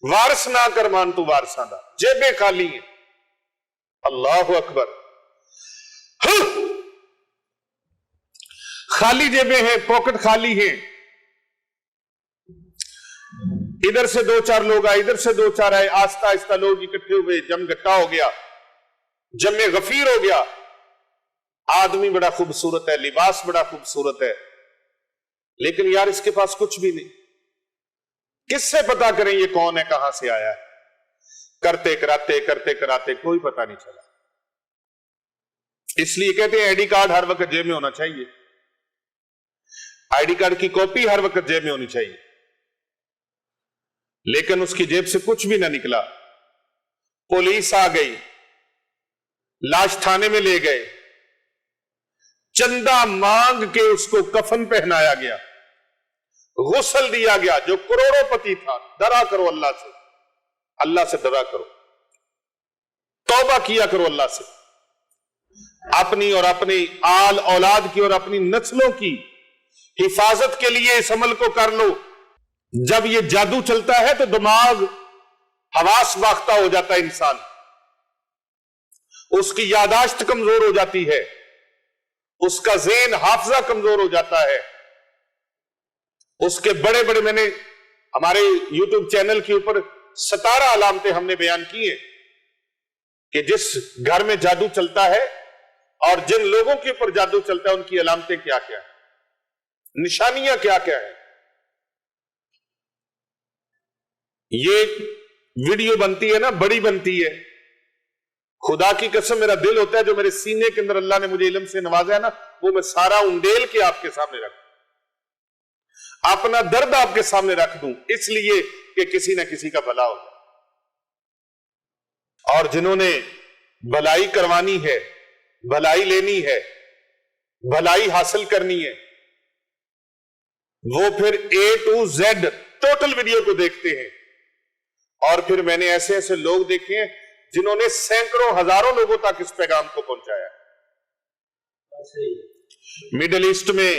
وارث نہ کر مان تو وارثاں دا، جیبیں خالی ہیں. اللہ اکبر، خالی جیبیں ہیں، پاکٹ خالی ہیں. ادھر سے دو چار لوگ آئے، ادھر سے دو چار آئے، آہستہ آہستہ لوگ اکٹھے ہوئے، جم گٹا ہو گیا، جمع غفیر ہو گیا. آدمی بڑا خوبصورت ہے، لباس بڑا خوبصورت ہے، لیکن یار اس کے پاس کچھ بھی نہیں. کس سے پتا کریں یہ کون ہے، کہاں سے آیا ہے؟ کرتے کراتے کوئی پتا نہیں چلا. اس لیے کہتے ہیں آئی ڈی کارڈ ہر وقت جیب میں ہونا چاہیے، آئی ڈی کارڈ کی کاپی ہر وقت جیب میں ہونی چاہیے. لیکن اس کی جیب سے کچھ بھی نہ نکلا. پولیس آ گئی, لاش تھانے میں لے گئے, چندہ مانگ کے اس کو کفن پہنایا گیا, غسل دیا گیا. جو کروڑوں پتی تھا. ڈرا کرو اللہ سے, اللہ سے ڈرا کرو, توبہ کیا کرو اللہ سے, اپنی اور اپنی آل اولاد کی اور اپنی نسلوں کی حفاظت کے لیے اس عمل کو کر لو. جب یہ جادو چلتا ہے تو دماغ حواس باختہ ہو جاتا ہے انسان, اس کی یاداشت کمزور ہو جاتی ہے, اس کا ذہن حافظہ کمزور ہو جاتا ہے. اس کے بڑے بڑے, میں نے ہمارے یوٹیوب چینل کے اوپر 17 علامتیں ہم نے بیان کی ہیں کہ جس گھر میں جادو چلتا ہے اور جن لوگوں کے اوپر جادو چلتا ہے ان کی علامتیں کیا کیا ہیں, نشانیاں کیا کیا ہیں. یہ ویڈیو بنتی ہے نا, بڑی بنتی ہے, خدا کی قسم میرا دل ہوتا ہے جو میرے سینے کے اندر اللہ نے مجھے علم سے نوازا ہے نا, وہ میں سارا انڈیل کے آپ کے سامنے رکھ دوں, اپنا درد آپ کے سامنے رکھ دوں, اس لیے کہ کسی نہ کسی کا بھلا ہو جائے. اور جنہوں نے بھلائی کروانی ہے, بھلائی لینی ہے, بھلائی حاصل کرنی ہے, وہ پھر A to Z total video کو دیکھتے ہیں. اور پھر میں نے ایسے ایسے لوگ دیکھے ہیں جنہوں نے سینکڑوں ہزاروں لوگوں تک اس پیغام کو پہنچایا. مڈل ایسٹ میں,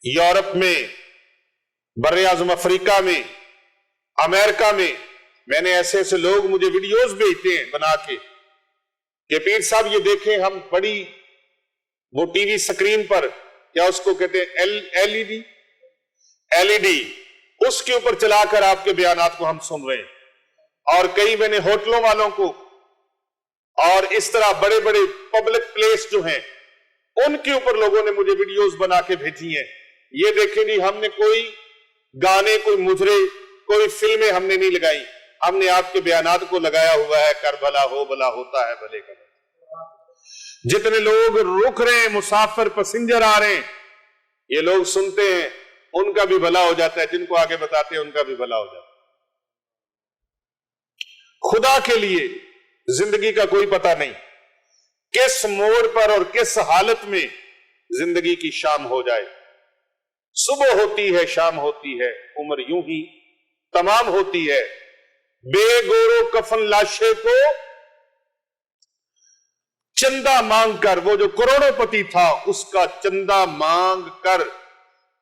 یورپ میں, بر اعظم افریقہ میں, امریکہ میں نے ایسے ایسے لوگ مجھے ویڈیوز بھیجتے ہیں بنا کے کہ پیر صاحب یہ دیکھیں, ہم بڑی وہ ٹی وی سکرین پر, کیا اس کو کہتے ہیں, ایل ای ڈی, اس کے اوپر چلا کر آپ کے بیانات کو ہم سن رہے ہیں. اور کئی میں نے ہوٹلوں والوں کو اور اس طرح بڑے بڑے پبلک پلیس جو ہیں ان کے اوپر لوگوں نے مجھے ویڈیوز بنا کے بھیجی ہیں. یہ دیکھیں جی, ہم نے کوئی گانے, کوئی مجرے, کوئی فلمیں ہم نے نہیں لگائی, ہم نے آپ کے بیانات کو لگایا ہوا ہے. کر بھلا ہو بھلا ہوتا ہے بھلے کا. جتنے لوگ رک رہے ہیں, مسافر پسنجر آ رہے ہیں, یہ لوگ سنتے ہیں, ان کا بھی بھلا ہو جاتا ہے, جن کو آگے بتاتے ہیں ان کا بھی بھلا ہو جاتا ہے. خدا کے لیے زندگی کا کوئی پتہ نہیں کس موڑ پر اور کس حالت میں زندگی کی شام ہو جائے. صبح ہوتی ہے, شام ہوتی ہے, عمر یوں ہی تمام ہوتی ہے. بے گورو کفن لاشے کو چندہ مانگ کر, وہ جو کروڑوں پتی تھا اس کا چندہ مانگ کر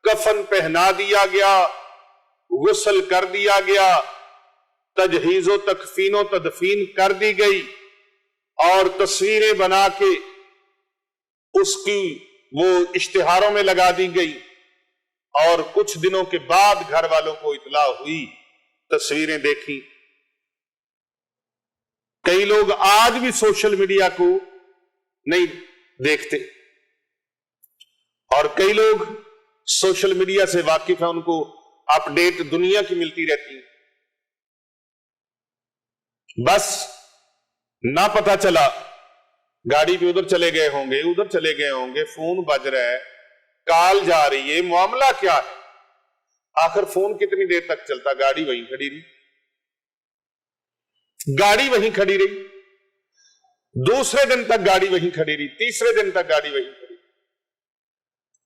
کفن پہنا دیا گیا, غسل کر دیا گیا, تجہیز و تکفین و تدفین کر دی گئی, اور تصویریں بنا کے اس کی وہ اشتہاروں میں لگا دی گئی. اور کچھ دنوں کے بعد گھر والوں کو اطلاع ہوئی, تصویریں دیکھی. کئی لوگ آج بھی سوشل میڈیا کو نہیں دیکھتے, اور کئی لوگ سوشل میڈیا سے واقف ہیں, ان کو اپ ڈیٹ دنیا کی ملتی رہتی ہے. بس نہ پتا چلا گاڑی پہ ادھر چلے گئے ہوں گے, ادھر چلے گئے ہوں گے, فون بج رہا ہے, کال جا رہی ہے, معاملہ کیا ہے. آخر فون کتنی دیر تک چلتا, گاڑی وہیں کھڑی رہی, گاڑی وہیں کھڑی رہی, دوسرے دن تک گاڑی وہیں کھڑی رہی, تیسرے دن تک گاڑی وہیں کھڑی.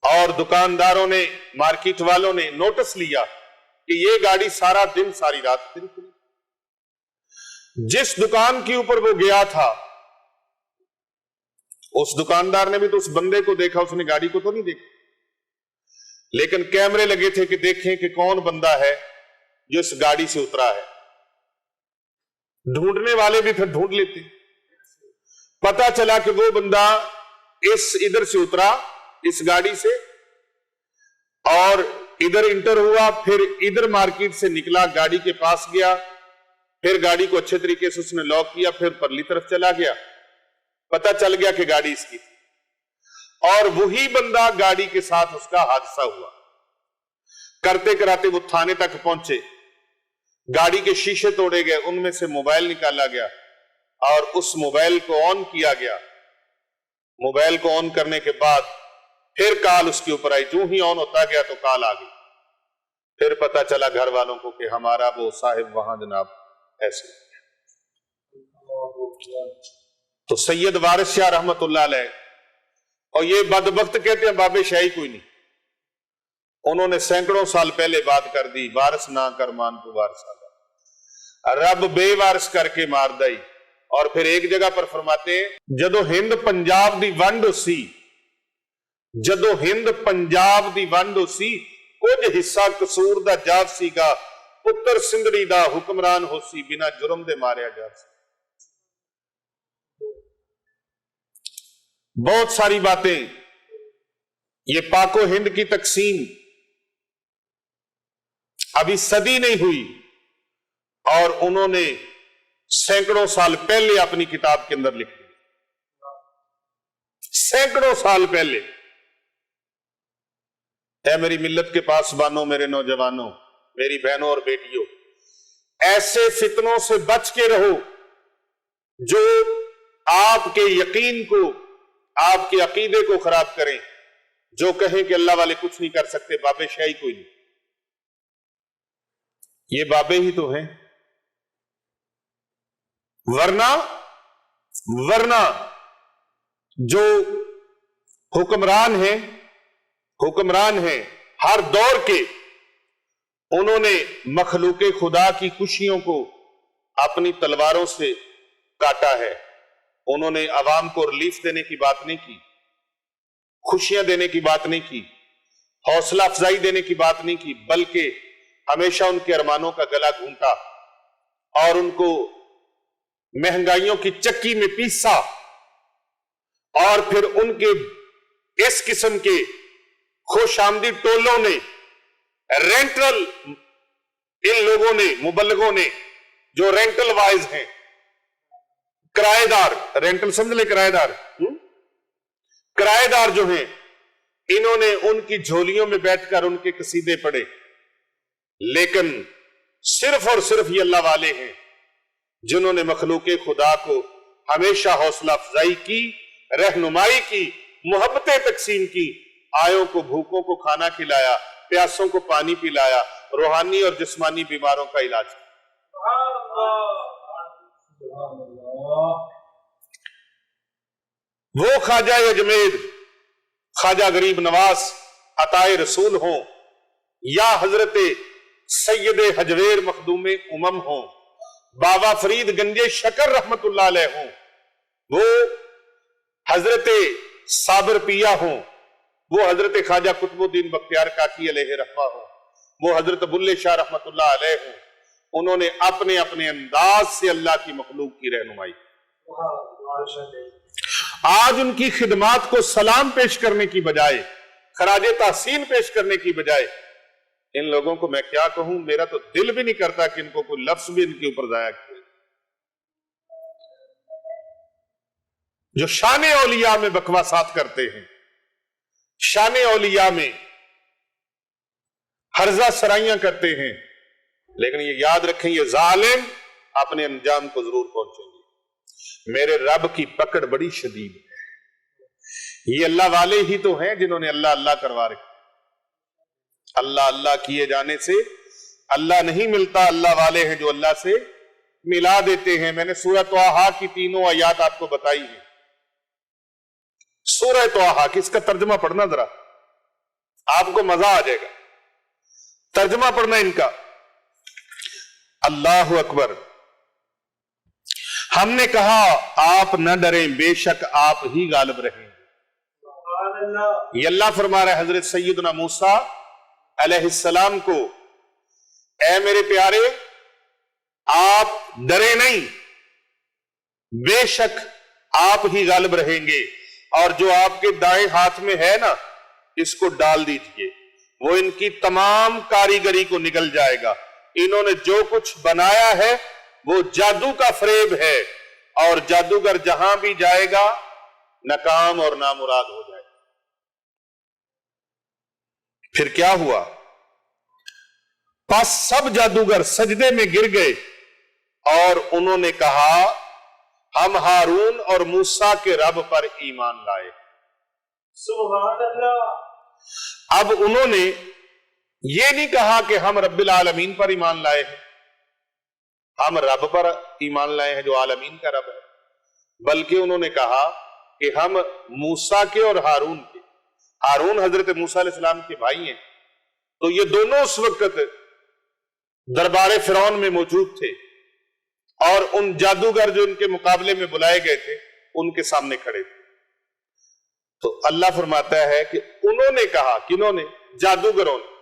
اور دکانداروں نے, مارکیٹ والوں نے نوٹس لیا کہ یہ گاڑی سارا دن, ساری رات کھڑی. جس دکان کے اوپر وہ گیا تھا اس دکاندار نے بھی تو اس بندے کو دیکھا, اس نے گاڑی کو تو نہیں دیکھا, لیکن کیمرے لگے تھے کہ دیکھیں کہ کون بندہ ہے جو اس گاڑی سے اترا ہے. ڈھونڈنے والے بھی پھر ڈھونڈ لیتے. پتا چلا کہ وہ بندہ ادھر سے اترا, اس گاڑی سے, اور ادھر انٹر ہوا, پھر ادھر مارکیٹ سے نکلا, گاڑی کے پاس گیا, پھر گاڑی کو اچھے طریقے سے اس نے لاک کیا, پھر پرلی طرف چلا گیا. پتا چل گیا کہ گاڑی اس کی تھی, اور وہی بندہ گاڑی کے ساتھ اس کا حادثہ ہوا. کرتے کراتے وہ تھانے تک پہنچے, گاڑی کے شیشے توڑے گئے, ان میں سے موبائل نکالا گیا اور اس موبائل کو آن کیا گیا. موبائل کو آن کرنے کے بعد پھر کال اس کے اوپر آئی, جو ہی آن ہوتا گیا تو کال آ گئی. پھر پتا چلا گھر والوں کو کہ ہمارا وہ صاحب وہاں جناب ایسے. تو سید وارث شاہ رحمت اللہ علیہ، اور یہ بدبخت کہتے ہیں بابے شاہی کوئی نہیں، انہوں نے سینکڑوں سال پہلے بات کر دی، وارث نہ کر مان کو وارث آگا، رب بے وارث کر کے مار دائی. اور پھر ایک جگہ پر فرماتے ہیں جدو ہند پنجاب دی ونڈ سی، جدو ہند پنجاب دی ونڈ سی، کچھ حصہ قصور دا جات سی گا، پتر سندری دا حکمران ہو سی، بنا جرم دے ماریا جات سی. بہت ساری باتیں. یہ پاک و ہند کی تقسیم ابھی صدی نہیں ہوئی، اور انہوں نے سینکڑوں سال پہلے اپنی کتاب کے اندر لکھ دی، سینکڑوں سال پہلے. اے میری ملت کے پاسبانوں، میرے نوجوانوں، میری بہنوں اور بیٹیوں، ایسے فتنوں سے بچ کے رہو جو آپ کے یقین کو، آپ کے عقیدے کو خراب کریں، جو کہیں کہ اللہ والے کچھ نہیں کر سکتے، بابے شاہی کوئی نہیں. یہ بابے ہی تو ہیں، ورنہ جو حکمران ہیں ہر دور کے، انہوں نے مخلوق خدا کی خوشیوں کو اپنی تلواروں سے کاٹا ہے. انہوں نے عوام کو ریلیف دینے کی بات نہیں کی، خوشیاں دینے کی بات نہیں کی، حوصلہ افزائی دینے کی بات نہیں کی، بلکہ ہمیشہ ان کے ارمانوں کا گلا گھونٹا اور ان کو مہنگائیوں کی چکی میں پیسا. اور پھر ان کے اس قسم کے خوش آمدید ٹولوں نے، رینٹل، ان لوگوں نے، مبلغوں نے جو رینٹل وائز ہیں، کرایہ دار، رینٹل سمجھ لے، کرایہ دار جو ہیں، انہوں نے ان کی جھولیوں میں بیٹھ کر ان کے قصیدے پڑھے. لیکن صرف اور صرف یہ اللہ والے ہیں جنہوں نے مخلوق خدا کو ہمیشہ حوصلہ افزائی کی، رہنمائی کی، محبتیں تقسیم کی، آیوں کو، بھوکوں کو کھانا کھلایا، پیاسوں کو پانی پلایا، روحانی اور جسمانی بیماروں کا علاج کیا. وہ خواجہ اجمیر، خواجہ غریب نواز عطائے رسول ہوں، یا حضرت سید حجویر مخدوم امم ہوں، بابا فرید گنجے شکر رحمت اللہ علیہ ہوں، وہ حضرت صابر پیا ہوں، وہ حضرت خواجہ قطب الدین بختیار کاکی علیہ رحمہ ہوں، وہ حضرت بلے شاہ رحمت اللہ علیہ ہوں، انہوں نے اپنے اپنے انداز سے اللہ کی مخلوق کی رہنمائی. آج ان کی خدمات کو سلام پیش کرنے کی بجائے، خراج تحسین پیش کرنے کی بجائے، ان لوگوں کو میں کیا کہوں، میرا تو دل بھی نہیں کرتا کہ ان کو کوئی لفظ بھی ان کے اوپر ضائع کرے. جو شان اولیاء میں بکواسات کرتے ہیں، شان اولیاء میں ہرزہ سرائیاں کرتے ہیں، لیکن یہ یاد رکھیں یہ ظالم اپنے انجام کو ضرور پہنچیں گے. میرے رب کی پکڑ بڑی شدید ہے. یہ اللہ والے ہی تو ہیں جنہوں نے اللہ اللہ کروا رکھا. اللہ اللہ کیے جانے سے اللہ نہیں ملتا، اللہ والے ہیں جو اللہ سے ملا دیتے ہیں. میں نے سورہ طٰہٰ کی تینوں آیات آپ کو بتائی ہیں. سورہ طٰہٰ کی، اس کا ترجمہ پڑھنا ذرا، آپ کو مزہ آ جائے گا. ترجمہ پڑھنا ان کا. اللہ اکبر. ہم نے کہا آپ نہ ڈریں، بے شک آپ ہی غالب رہیں. یہ اللہ فرما رہا ہے حضرت سیدنا موسیٰ علیہ السلام کو، اے میرے پیارے آپ ڈرے نہیں، بے شک آپ ہی غالب رہیں گے. اور جو آپ کے دائیں ہاتھ میں ہے نا، اس کو ڈال دیجئے، وہ ان کی تمام کاریگری کو نگل جائے گا. انہوں نے جو کچھ بنایا ہے وہ جادو کا فریب ہے، اور جادوگر جہاں بھی جائے گا ناکام اور نامراد ہو جائے گا. پھر کیا ہوا؟ پس سب جادوگر سجدے میں گر گئے اور انہوں نے کہا ہم ہارون اور موسیٰ کے رب پر ایمان لائے. سبحان اللہ. اب انہوں نے یہ نہیں کہا کہ ہم رب العالمین پر ایمان لائے ہیں، ہم رب پر ایمان لائے ہیں جو عالمین کا رب ہے، بلکہ انہوں نے کہا کہ ہم موسیٰ کے اور ہارون کے، ہارون حضرت موسیٰ علیہ السلام کے بھائی ہیں، تو یہ دونوں اس وقت دربار فرعون میں موجود تھے اور ان جادوگر جو ان کے مقابلے میں بلائے گئے تھے ان کے سامنے کھڑے تھے۔ تو اللہ فرماتا ہے کہ انہوں نے کہا، کنہوں نے؟ جادوگروں نے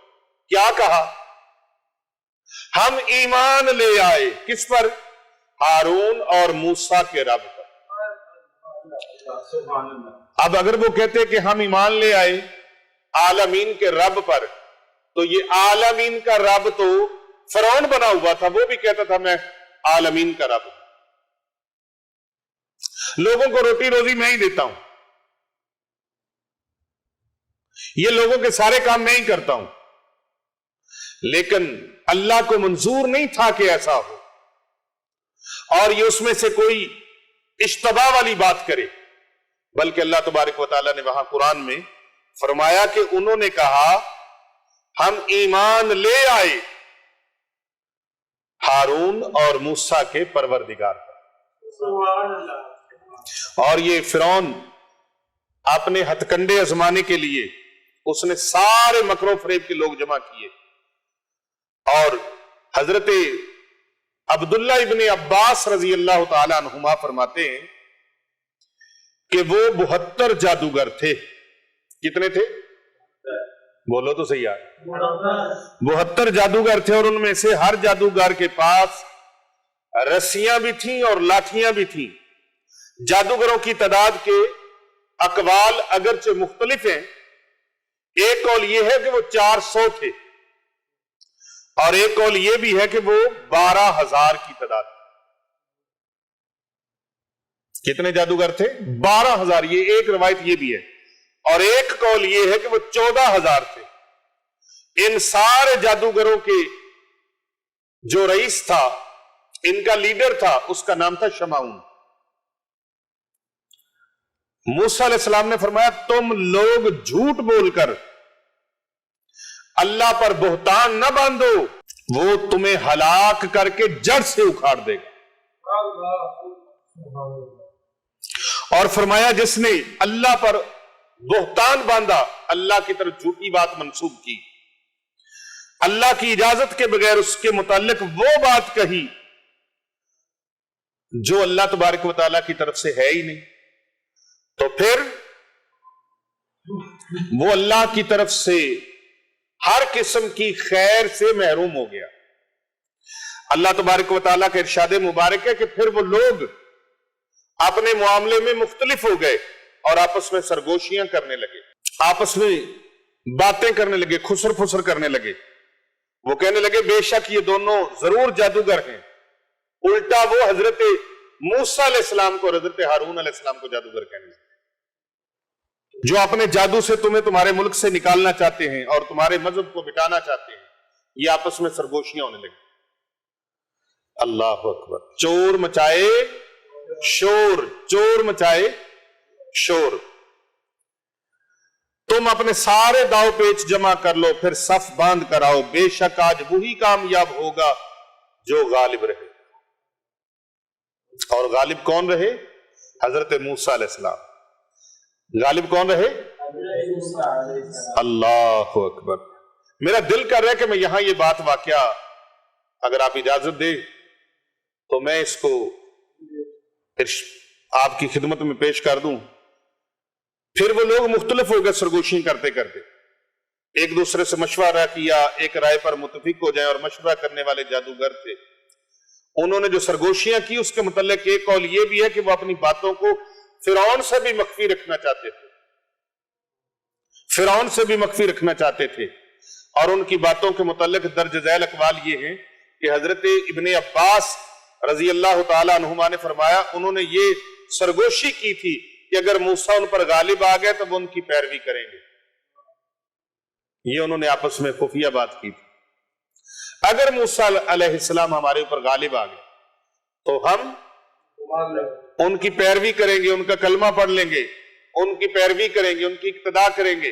کیا کہا؟ ہم ایمان لے آئے کس پر؟ ہارون اور موسیٰ کے رب پر۔ اب اگر وہ کہتے کہ ہم ایمان لے آئے عالمین کے رب پر، تو یہ عالمین کا رب تو فرعون بنا ہوا تھا، وہ بھی کہتا تھا میں عالمین کا رب ہوں، لوگوں کو روٹی روزی میں ہی دیتا ہوں، یہ لوگوں کے سارے کام میں ہی کرتا ہوں۔ لیکن اللہ کو منظور نہیں تھا کہ ایسا ہو، اور یہ اس میں سے کوئی اشتباہ والی بات کرے، بلکہ اللہ تبارک و تعالیٰ نے وہاں قرآن میں فرمایا کہ انہوں نے کہا ہم ایمان لے آئے ہارون اور موسیٰ کے پروردگار پر۔ اور یہ فرعون اپنے ہتھ کنڈے آزمانے کے لیے اس نے سارے مکر و فریب کے لوگ جمع کیے، اور حضرت عبداللہ ابن عباس رضی اللہ تعالی عنہما فرماتے ہیں کہ وہ 72 جادوگر تھے۔ کتنے تھے؟ بولو تو صحیح ہے۔ 72 جادوگر تھے، اور ان میں سے ہر جادوگر کے پاس رسیاں بھی تھیں اور لاٹھیاں بھی تھیں۔ جادوگروں کی تعداد کے اقوال اگرچہ مختلف ہیں، ایک قول یہ ہے کہ وہ 400 تھے، اور ایک قول یہ بھی ہے کہ وہ 12,000 کی تعداد تھی۔ کتنے جادوگر تھے؟ 12,000، یہ ایک روایت یہ بھی ہے، اور ایک قول یہ ہے کہ وہ 14,000 تھے۔ ان سارے جادوگروں کے جو رئیس تھا، ان کا لیڈر تھا، اس کا نام تھا شمعون۔ موسیٰ علیہ السلام نے فرمایا تم لوگ جھوٹ بول کر اللہ پر بہتان نہ باندھو، وہ تمہیں ہلاک کر کے جڑ سے اکھاڑ دے گا۔ اور فرمایا جس نے اللہ پر بہتان باندھا، اللہ کی طرف جھوٹی بات منسوب کی، اللہ کی اجازت کے بغیر اس کے متعلق وہ بات کہی جو اللہ تبارک و تعالیٰ کی طرف سے ہے ہی نہیں، تو پھر وہ اللہ کی طرف سے ہر قسم کی خیر سے محروم ہو گیا۔ اللہ تبارک و تعالیٰ کا ارشاد مبارک ہے کہ پھر وہ لوگ اپنے معاملے میں مختلف ہو گئے اور آپس میں سرگوشیاں کرنے لگے، آپس میں باتیں کرنے لگے، خسر پھسر کرنے لگے۔ وہ کہنے لگے بے شک یہ دونوں ضرور جادوگر ہیں، الٹا وہ حضرت موسیٰ علیہ السلام کو اور حضرت ہارون علیہ السلام کو جادوگر کہنے لگے، جو اپنے جادو سے تمہیں تمہارے ملک سے نکالنا چاہتے ہیں اور تمہارے مذہب کو مٹانا چاہتے ہیں۔ یہ آپس میں سرگوشیاں ہونے لگی۔ اللہ اکبر۔ چور مچائے شور، چور مچائے شور۔ تم اپنے سارے داؤ پیچ جمع کر لو، پھر صف باندھ کر آؤ، بے شک آج وہی کامیاب ہوگا جو غالب رہے۔ اور غالب کون رہے؟ حضرت موسیٰ علیہ السلام۔ غالب کون رہے؟ اللہ اکبر۔ میرا دل کر رہا ہے کہ میں یہاں یہ بات واقعہ اگر آپ اجازت دیں تو میں اس کو آپ کی خدمت میں پیش کر دوں۔ پھر وہ لوگ مختلف ہو گئے سرگوشی کرتے کرتے، ایک دوسرے سے مشورہ کیا، ایک رائے پر متفق ہو جائیں، اور مشورہ کرنے والے جادوگر تھے۔ انہوں نے جو سرگوشیاں کی اس کے متعلق ایک قول یہ بھی ہے کہ وہ اپنی باتوں کو فرعون سے بھی مخفی رکھنا چاہتے تھے، فرعون سے بھی مخفی رکھنا چاہتے تھے۔ اور ان کی باتوں کے متعلق درج ذیل اقوال یہ ہیں کہ حضرت ابن عباس رضی اللہ تعالی عنہما نے فرمایا انہوں نے یہ سرگوشی کی تھی کہ اگر موسیٰ ان پر غالب آ گئے تو وہ ان کی پیروی کریں گے۔ یہ انہوں نے آپس میں خفیہ بات کی تھی۔ اگر موسیٰ علیہ السلام ہمارے اوپر غالب آ گئے تو ہم ان کی پیروی کریں گے، ان کا کلمہ پڑھ لیں گے، ان کی پیروی کریں گے، ان کی اقتداء کریں گے،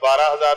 12,000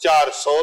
400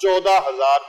14,000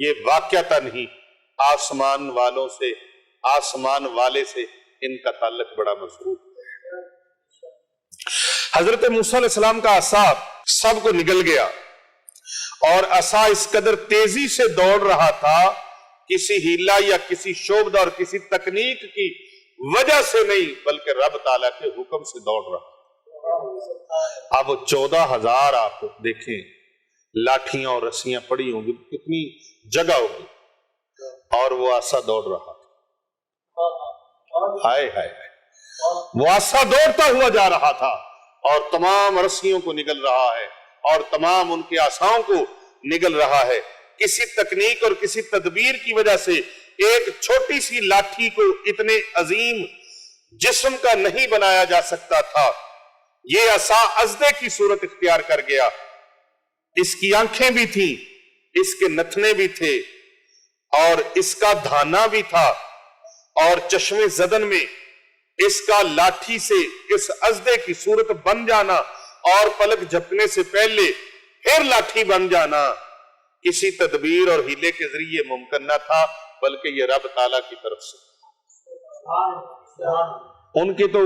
یہ واقعتاً ہی آسمان والے سے ان کا تعلق بڑا مضبوط ہے۔ حضرت موسیٰ علیہ السلام کا عصا سب کو نگل گیا، اور عصا اس قدر تیزی سے دوڑ رہا تھا، کسی ہیلا یا کسی شعبدہ اور کسی تکنیک کی وجہ سے نہیں، بلکہ رب تعالیٰ کے حکم سے دوڑ رہا۔ اب 14,000 آپ دیکھیں لاٹھیاں اور رسیاں پڑی ہوں گی، کتنی جگہ ہوگی، اور وہ عصا دوڑ رہا تھا۔ ہائے ہائے ہائے، وہ عصا دوڑتا ہوا جا رہا تھا اور تمام رسیوں کو نگل رہا ہے، اور تمام ان کے عصاؤں کو نگل رہا ہے۔ کسی تکنیک اور کسی تدبیر کی وجہ سے ایک چھوٹی سی لاٹھی کو اتنے عظیم جسم کا نہیں بنایا جا سکتا تھا۔ یہ عصا ازدے کی صورت اختیار کر گیا، اس کی آنکھیں بھی تھیں، اس کے نتنے بھی تھے، اور اس کا دھانا بھی تھا، اور چشم زدن میں اس کا لاٹھی سے اس ازدے کی صورت بن جانا اور پلک جھپکنے سے پہلے پھر لاٹھی بن جانا کسی تدبیر اور ہیلے کے ذریعے ممکن نہ تھا، بلکہ یہ رب تعالیٰ کی طرف سے۔ ان کے تو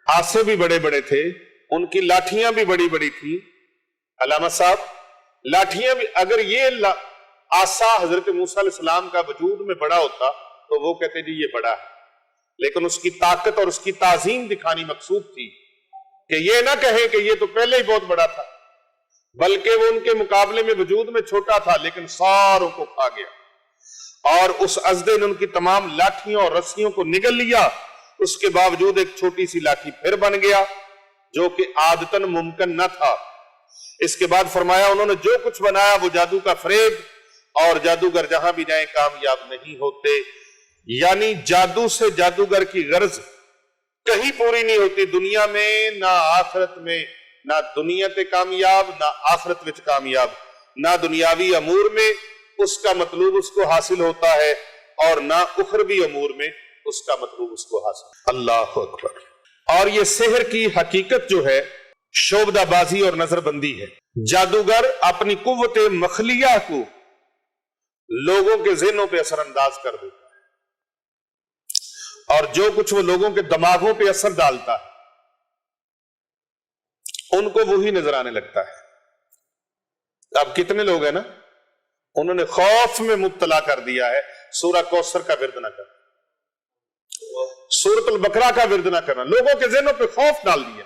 آسے بھی بڑے بڑے تھے، ان کی لاٹھیاں بھی بڑی بڑی تھی۔ علامہ صاحب، لاٹھیاں بھی، اگر یہ آسا حضرت موسیٰ علیہ السلام کا وجود میں بڑا ہوتا تو وہ کہتے جی یہ بڑا ہے، لیکن اس کی طاقت اور اس کی تعظیم دکھانی مقصود تھی کہ یہ نہ کہیں کہ یہ تو پہلے ہی بہت بڑا تھا، بلکہ وہ ان کے مقابلے میں وجود میں چھوٹا تھا لیکن ساروں کو کھا گیا، اور اس ازدے نے ان کی تمام لاٹھیوں اور رسیوں کو نگل لیا۔ اس کے باوجود ایک چھوٹی سی لاٹھی پھر بن گیا جو کہ عادتاً ممکن نہ تھا۔ اس کے بعد فرمایا انہوں نے جو کچھ بنایا وہ جادو کا فریب، اور جادوگر جہاں بھی جائیں کامیاب نہیں ہوتے۔ یعنی جادو سے جادوگر کی غرض کہیں پوری نہیں ہوتی، دنیا میں نہ آخرت میں، نہ دنیا تے کامیاب نہ آخرت وچ کامیاب، نہ دنیاوی امور میں اس کا مطلوب اس کو حاصل ہوتا ہے، اور نہ اخروی امور میں اس کا مطلوب اس کو حاصل۔ اللہ اکبر۔ اور یہ سحر کی حقیقت جو ہے شعبدہ بازی اور نظر بندی ہے۔ جادوگر اپنی قوت مخلیہ کو لوگوں کے ذہنوں پہ اثر انداز کر دیتا ہے، اور جو کچھ وہ لوگوں کے دماغوں پہ اثر ڈالتا ہے ان کو وہی نظر آنے لگتا ہے۔ اب کتنے لوگ ہیں نا، انہوں نے خوف میں مبتلا کر دیا ہے۔ سورہ کوثر کا ورد نہ کرنا، سورۃ البقرہ کا ورد نہ کرنا، لوگوں کے ذہنوں پہ خوف ڈال دیا،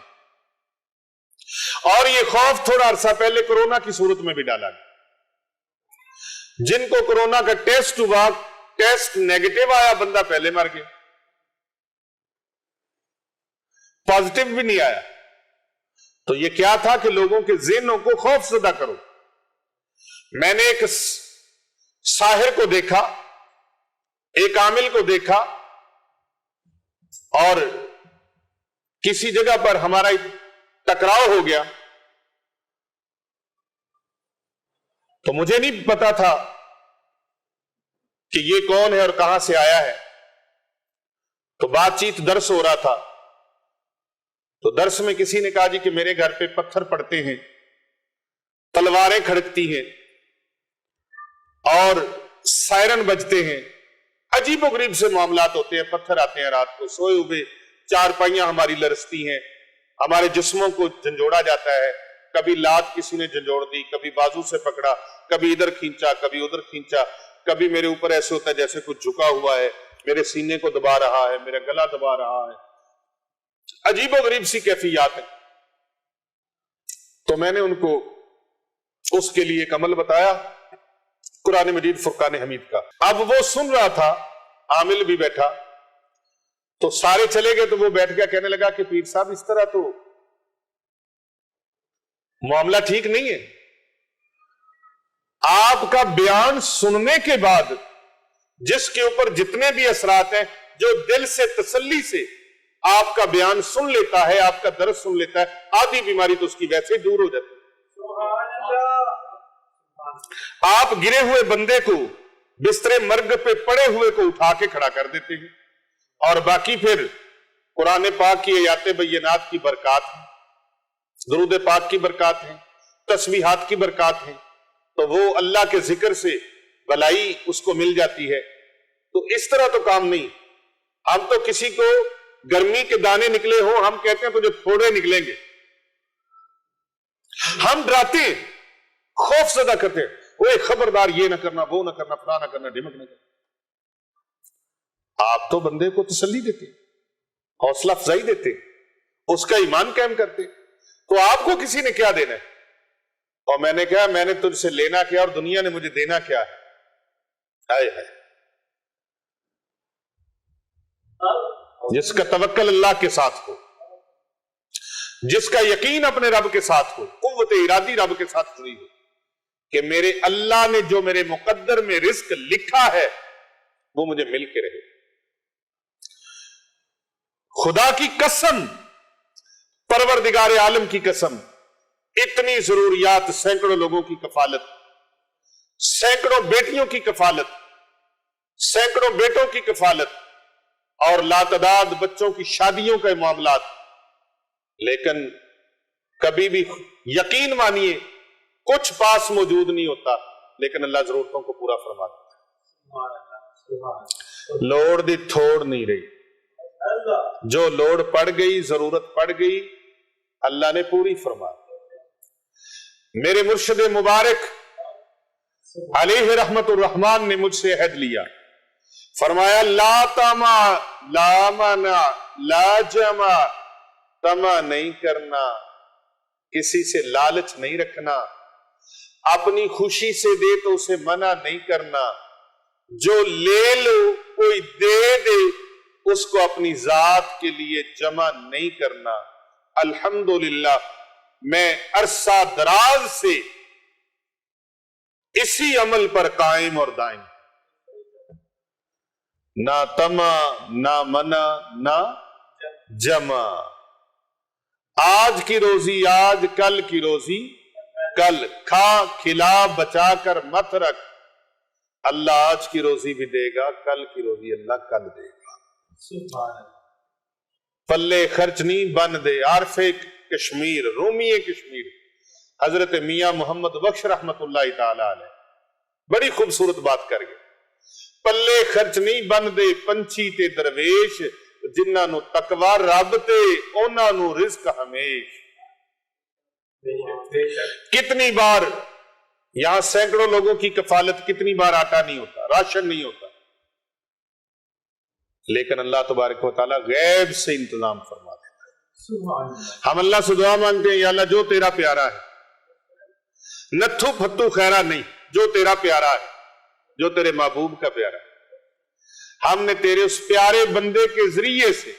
اور یہ خوف تھوڑا عرصہ پہلے کورونا کی صورت میں بھی ڈالا گیا۔ جن کو کورونا کا ٹیسٹ ہوا، ٹیسٹ نیگیٹو آیا، بندہ پہلے مر گیا، پازیٹو بھی نہیں آیا۔ تو یہ کیا تھا کہ لوگوں کے ذہنوں کو خوف زدہ کرو۔ میں نے ایک ساحر کو دیکھا، ایک عامل کو دیکھا، اور کسی جگہ پر ہمارا ٹکراؤ ہو گیا، تو مجھے نہیں پتا تھا کہ یہ کون ہے اور کہاں سے آیا ہے۔ تو بات چیت درس ہو رہا تھا، تو درس میں کسی نے کہا جی کہ میرے گھر پہ پتھر پڑتے ہیں، تلواریں کھڑکتی ہیں، اور سائرن بجتے ہیں، عجیب و غریب سے معاملات ہوتے ہیں، پتھر آتے ہیں رات کو، سوئے ہوئے چارپائیاں ہماری لرزتی ہیں، ہمارے جسموں کو جھنجھوڑا جاتا ہے، کبھی لات کسی نے جھنجھوڑ دی، کبھی بازو سے پکڑا، کبھی ادھر کھینچا، کبھی ادھر کھینچا، کبھی میرے اوپر ایسے ہوتا ہے جیسے کچھ جھکا ہوا ہے، میرے سینے کو دبا رہا ہے، میرا گلا دبا رہا ہے، عجیب و غریب سی کیفیات ہیں۔ تو میں نے ان کو اس کے لیے ایک عمل بتایا، قرآن مجید فرقان حمید کا۔ اب وہ سن رہا تھا، عامل بھی بیٹھا، تو سارے چلے گئے تو وہ بیٹھ گیا، کہنے لگا کہ پیر صاحب اس طرح تو معاملہ ٹھیک نہیں ہے، آپ کا بیان سننے کے بعد جس کے اوپر جتنے بھی اثرات ہیں، جو دل سے تسلی سے آپ کا بیان سن لیتا ہے، آپ کا درس سن لیتا ہے، آدھی بیماری تو اس کی ویسے ہی دور ہو جاتی ہے۔ آپ گرے ہوئے بندے کو بستر مرگ پہ پڑے ہوئے کو اٹھا کے کھڑا کر دیتے ہیں، اور باقی پھر قرآن پاک کی آیات بینات کی برکات ہیں، درود پاک کی برکات ہیں، تسبیحات کی برکات ہیں، تو وہ اللہ کے ذکر سے بلائی اس کو مل جاتی ہے. تو اس طرح تو کام نہیں. ہم تو کسی کو گرمی کے دانے نکلے ہوں ہم کہتے ہیں تجھے تھوڑے نکلیں گے. ہم ڈراتے ہیں, خوف زدہ کرتے ہیں, وہ خبردار یہ نہ کرنا, وہ نہ کرنا, فلاں نہ کرنا, ڈھمک نہ کرنا. آپ تو بندے کو تسلی دیتے, حوصلہ افزائی دیتے, اس کا ایمان قائم کرتے. تو آپ کو کسی نے کیا دینا ہے؟ اور میں نے کہا میں نے تجھ سے لینا کیا اور دنیا نے مجھے دینا کیا ہے؟ ہائے ہائے. جس کا توکل اللہ کے ساتھ ہو, جس کا یقین اپنے رب کے ساتھ ہو, قوت ارادی رب کے ساتھ جڑی ہو کہ میرے اللہ نے جو میرے مقدر میں رزق لکھا ہے وہ مجھے مل کے رہے. خدا کی قسم, پروردگار عالم کی قسم, اتنی ضروریات, سینکڑوں لوگوں کی کفالت, سینکڑوں بیٹیوں کی کفالت, سینکڑوں بیٹوں کی کفالت اور لاتعداد بچوں کی شادیوں کے معاملات. لیکن کبھی بھی یقین مانیے کچھ پاس موجود نہیں ہوتا, لیکن اللہ ضرورتوں کو پورا فرما دیتا ہے. لوڑ دی تھوڑ نہیں رہی, جو لوڑ پڑ گئی, ضرورت پڑ گئی, اللہ نے پوری فرما دی. میرے مرشد مبارک علیہ رحمت الرحمن نے مجھ سے عہد لیا, فرمایا لا تما لا منع لا جمع, تما نہیں کرنا, کسی سے لالچ نہیں رکھنا, اپنی خوشی سے دے تو اسے منع نہیں کرنا, جو لے لو کوئی دے دے اس کو اپنی ذات کے لیے جمع نہیں کرنا. الحمدللہ میں عرصہ دراز سے اسی عمل پر قائم اور دائم, نہ تما نہ منع نہ جمع. آج کی روزی آج, کل کی روزی کل, کھا کھلا بچا کر مت رکھ, اللہ آج کی روزی بھی دے گا, کل کی روزی اللہ کل دے گا. پلے خرچ نہیں بن دے. عارف کشمیر, رومی کشمیر حضرت میاں محمد بخش رحمت اللہ تعالی علیہ بڑی خوبصورت بات کر گئے. پلے خرچ نہیں بن دے پنچھی تے درویش, جنہاں نو تقوی رب تے انہاں نو رزق ہمیش. کتنی بار یہاں سینکڑوں لوگوں کی کفالت, کتنی بار آٹا نہیں ہوتا, راشن نہیں ہوتا, لیکن اللہ تبارک و تعالیٰ غیب سے انتظام فرما دیتا ہے. ہم اللہ سے دعا مانگتے ہیں, یا اللہ جو تیرا پیارا ہے, نتھو پھتو خیرہ نہیں, جو تیرا پیارا ہے, جو تیرے محبوب کا پیارا ہے, ہم نے تیرے اس پیارے بندے کے ذریعے سے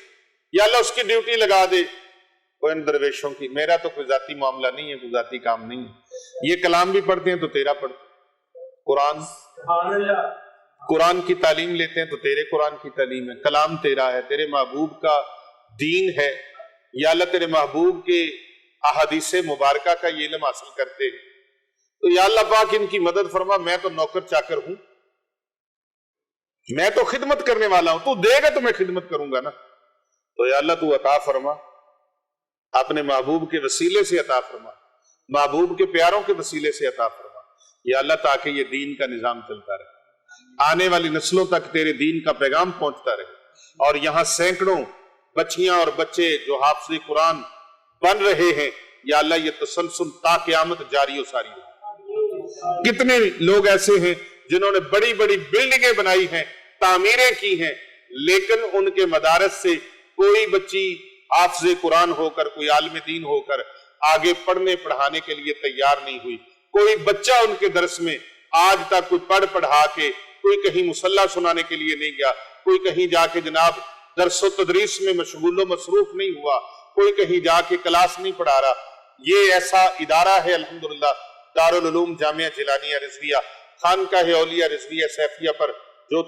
یا اللہ اس کی ڈیوٹی لگا دے. کوئی ان درویشوں کی, میرا تو کوئی ذاتی معاملہ نہیں ہے, کوئی ذاتی کام نہیں ہے, یہ کلام بھی پڑھتے ہیں تو تیرا پڑھتے ہیں, قرآن کی تعلیم لیتے ہیں تو تیرے قرآن کی تعلیم ہے, کلام تیرا ہے, تیرے محبوب کا دین ہے, یا اللہ تیرے محبوب کے احادیث مبارکہ کا یہ علم حاصل کرتے ہیں, تو یا اللہ پاک ان کی مدد فرما. میں تو نوکر چاکر ہوں, میں تو خدمت کرنے والا ہوں, تو دے گا تو میں خدمت کروں گا نا, تو یا اللہ تو عطا فرما, اپنے محبوب کے وسیلے سے عطا فرما, محبوب کے پیاروں کے وسیلے سے عطا فرما یا اللہ, تاکہ یہ دین کا نظام چلتا رہے, آنے والی نسلوں تک تیرے دین کا پیغام پہنچتا رہے, اور یہاں سینکڑوں بچیاں اور بچے جو حافظ قرآن بن رہے ہیں, یا اللہ یہ تسلسل تا قیامت جاری و ساری ہو. کتنے لوگ ایسے ہیں جنہوں نے بڑی بڑی بلڈنگیں بنائی ہیں, تعمیریں کی ہیں, لیکن ان کے مدارس سے کوئی بچی حافظ قرآن ہو کر, کوئی عالم دین ہو کر آگے پڑھنے پڑھانے کے لیے تیار نہیں ہوئی. کوئی بچہ ان کے درس میں آج تک کوئی پڑھ پڑھا کے کوئی کہیں مصلح سنانے کے لیے نہیں گیا, کوئی کہیں جا کے جناب درس و تدریس میں مشغول و مصروف نہیں ہوا, کوئی کہیں جا کے کلاس نہیں پڑھا رہا. یہ ایسا ادارہ ہے الحمدللہ دارالعلوم جامعہ جیلانیہ رضویہ, خانقاہ اولیاء رضویہ سیفیہ پر جو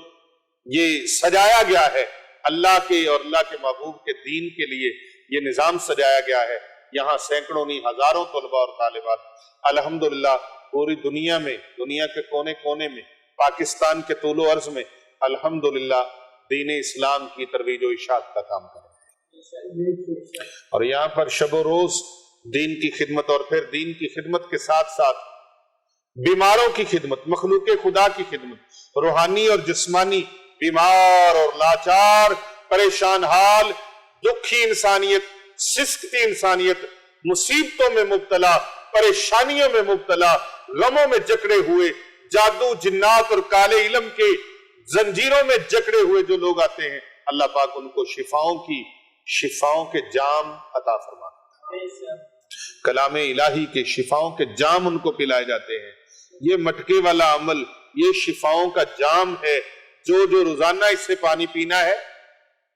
یہ سجایا گیا ہے اللہ کے اور اللہ کے محبوب کے دین کے لیے, یہ نظام سجایا گیا ہے. یہاں سینکڑوں نہیں ہزاروں طلباء اور طالبات الحمدللہ پوری دنیا میں, دنیا کے کونے کونے میں, پاکستان کے طول و عرض میں الحمدللہ دین اسلام کی ترویج و اشاعت کا کام کر رہے ہیں, اور یہاں پر شب و روز دین کی خدمت, اور پھر دین کی خدمت کے ساتھ ساتھ بیماروں کی خدمت، مخلوق خدا کی خدمت، روحانی اور جسمانی، بیمار اور لاچار، پریشان حال، دکھی انسانیت، سسکتی انسانیت، مصیبتوں میں مبتلا، پریشانیوں میں مبتلا، غموں میں جکڑے ہوئے، جادو جنات اور کالے علم کے زنجیروں میں جکڑے ہوئے جو لوگ آتے ہیں، اللہ پاک ان کو شفاؤں کے جام عطا فرماتا ہے۔ کلام الہی کے شفاؤں کے جام ان کو پلائے جاتے ہیں۔ یہ مٹکے والا عمل، یہ شفاؤں کا جام ہے جو روزانہ اس سے پانی پینا ہے،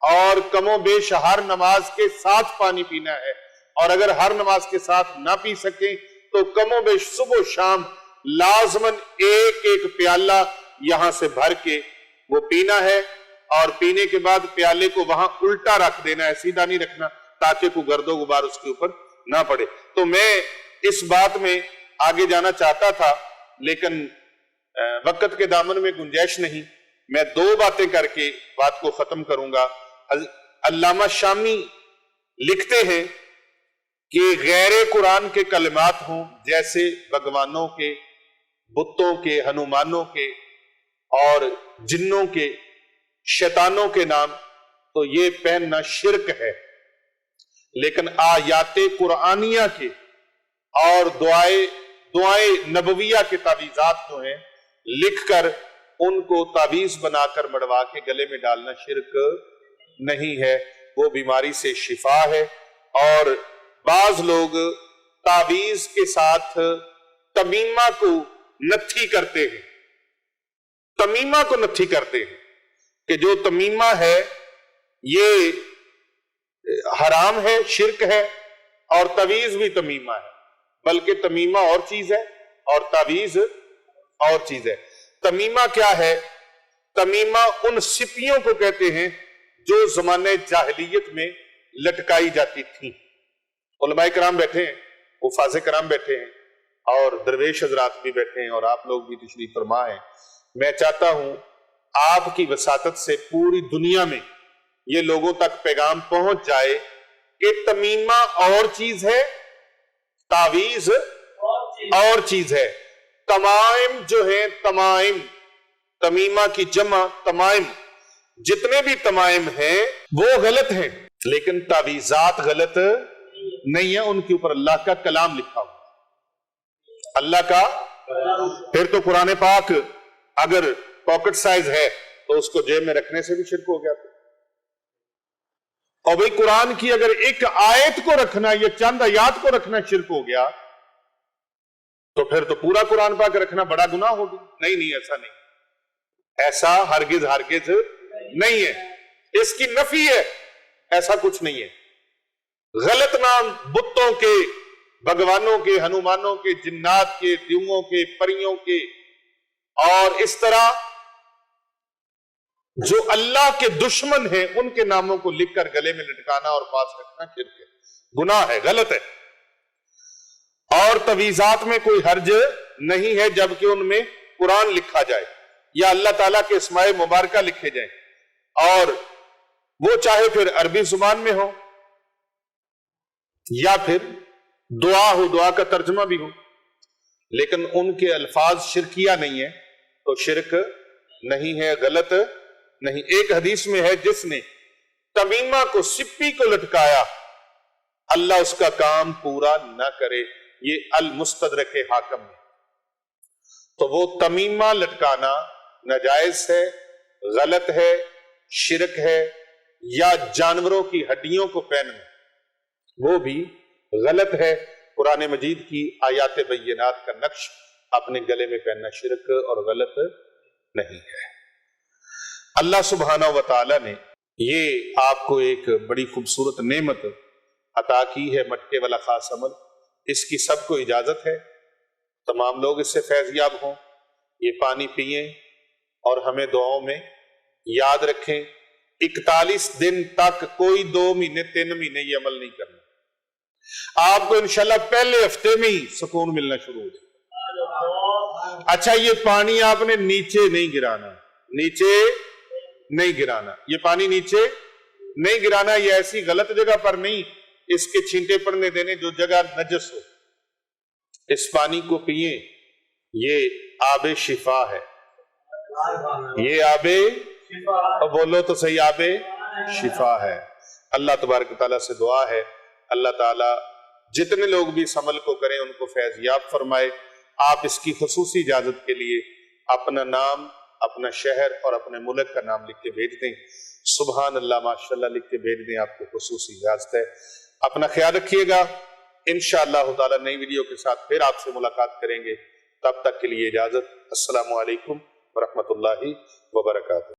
اور کم و بیش ہر نماز کے ساتھ پانی پینا ہے، اور اگر ہر نماز کے ساتھ نہ پی سکیں تو کم و بیش صبح و شام لازماً ایک ایک پیالہ یہاں سے بھر کے وہ پینا ہے، اور پینے کے بعد پیالے کو وہاں الٹا رکھ دینا ہے، سیدھا نہیں رکھنا، تاکہ کوئی گرد و غبار اس کے اوپر نہ پڑے۔ تو میں اس بات میں آگے جانا چاہتا تھا، لیکن وقت کے دامن میں گنجائش نہیں، میں 2 باتیں کر کے بات کو ختم کروں گا۔ علامہ شامی لکھتے ہیں کہ غیر قرآن کے کلمات ہوں، جیسے بھگوانوں کے، بتوں کے، ہنومانوں کے اور جنوں کے، شیطانوں کے نام، تو یہ پہننا شرک ہے، لیکن آیات قرآنیہ کے اور دعائیں نبویہ کے تعویذات جو ہیں، لکھ کر ان کو تعویذ بنا کر مڑوا کے گلے میں ڈالنا شرک نہیں ہے، وہ بیماری سے شفا ہے۔ اور بعض لوگ تعویذ کے ساتھ تمیمہ کو نتھی کرتے ہیں، تمیمہ کو نتھی کرتے ہیں کہ جو تمیمہ ہے یہ حرام ہے، شرک ہے، اور تعویذ بھی تمیمہ ہے، بلکہ تمیمہ اور چیز ہے اور تعویذ اور چیز ہے۔ تمیمہ کیا ہے؟ تمیمہ ان سپیوں کو کہتے ہیں جو زمانہ جاہلیت میں لٹکائی جاتی تھیں۔ علماء کرام بیٹھے ہیں، حفاظ کرام بیٹھے ہیں، اور درویش حضرات بھی بیٹھے ہیں، اور آپ لوگ بھی تشریف فرما ہیں۔ میں چاہتا ہوں آپ کی وساطت سے پوری دنیا میں یہ لوگوں تک پیغام پہنچ جائے کہ تمیمہ اور چیز ہے، تعویذ اور چیز ہے۔ تمائم جو ہیں، تمائم، تمیمہ کی جمع تمائم، جتنے بھی تمائم ہیں وہ غلط ہیں، لیکن تعویذات غلط نہیں ہیں، ان کے اوپر اللہ کا کلام لکھا ہوا، اللہ کا۔ پھر تو قرآن پاک اگر پاکٹ سائز ہے تو اس کو جیب میں رکھنے سے بھی شرک ہو گیا۔ اور بھئی قرآن کی اگر ایک آیت کو رکھنا یا چند آیات کو رکھنا شرک ہو گیا تو پھر تو پورا قرآن پاک رکھنا بڑا گناہ ہوگا۔ نہیں، ایسا نہیں، ایسا ہرگز نہیں ہے، اس کی نفی ہے، ایسا کچھ نہیں ہے۔ غلط نام بتوں کے، بھگوانوں کے، ہنومانوں کے، جنات کے، دیووں کے، پریوں کے، اور اس طرح جو اللہ کے دشمن ہیں ان کے ناموں کو لکھ کر گلے میں لٹکانا اور پاس رکھنا شرک ہے، گناہ ہے، غلط ہے۔ اور تعویذات میں کوئی حرج نہیں ہے جبکہ ان میں قرآن لکھا جائے یا اللہ تعالیٰ کے اسماء مبارکہ لکھے جائیں، اور وہ چاہے پھر عربی زبان میں ہو یا پھر دعا ہو، دعا کا ترجمہ بھی ہو، لیکن ان کے الفاظ شرکیہ نہیں ہے تو شرک نہیں ہے، غلط نہیں۔ ایک حدیث میں ہے جس نے تمیمہ کو، سپی کو لٹکایا، اللہ اس کا کام پورا نہ کرے، یہ المستدرک حاکم ہے۔ تو وہ تمیمہ لٹکانا ناجائز ہے، غلط ہے، شرک ہے، یا جانوروں کی ہڈیوں کو پہننا وہ بھی غلط ہے۔ قرآن مجید کی آیات بینات کا نقش اپنے گلے میں پہننا شرک اور غلط نہیں ہے۔ اللہ سبحانہ و تعالی نے یہ آپ کو ایک بڑی خوبصورت نعمت عطا کی ہے، مٹکے والا خاص عمل، اس کی سب کو اجازت ہے، تمام لوگ اس سے فیض یاب ہوں، یہ پانی پئیں اور ہمیں دعاؤں میں یاد رکھیں۔ 41 دن تک کوئی 2 مہینے 3 مہینے یہ عمل نہیں کرنا، آپ کو انشاءاللہ پہلے ہفتے میں ہی سکون ملنا شروع ہو جائے۔ اچھا، یہ پانی آپ نے نیچے نہیں گرانا، نیچے نہیں گرانا، یہ پانی نیچے نہیں گرانا، یہ ایسی غلط جگہ پر نہیں اس کے چھینٹے پڑنے دینے جو جگہ نجس ہو۔ اس پانی کو پئیں، یہ آب شفا ہے، یہ آب بولو تو صحیح، آب شفا ہے۔ اللہ تبارک تعالیٰ سے دعا ہے اللہ تعالیٰ جتنے لوگ بھی اس عمل کو کریں ان کو فیض یاب فرمائے۔ آپ اس کی خصوصی اجازت کے لیے اپنا نام، اپنا شہر اور اپنے ملک کا نام لکھ کے بھیج دیں۔ سبحان اللہ، ماشاءاللہ لکھ کے بھیج دیں، آپ کو خصوصی اجازت ہے۔ اپنا خیال رکھیے گا، انشاءاللہ تعالیٰ نئی ویڈیو کے ساتھ پھر آپ سے ملاقات کریں گے۔ تب تک کے لیے اجازت، السلام علیکم ورحمۃ اللہ وبرکاتہ۔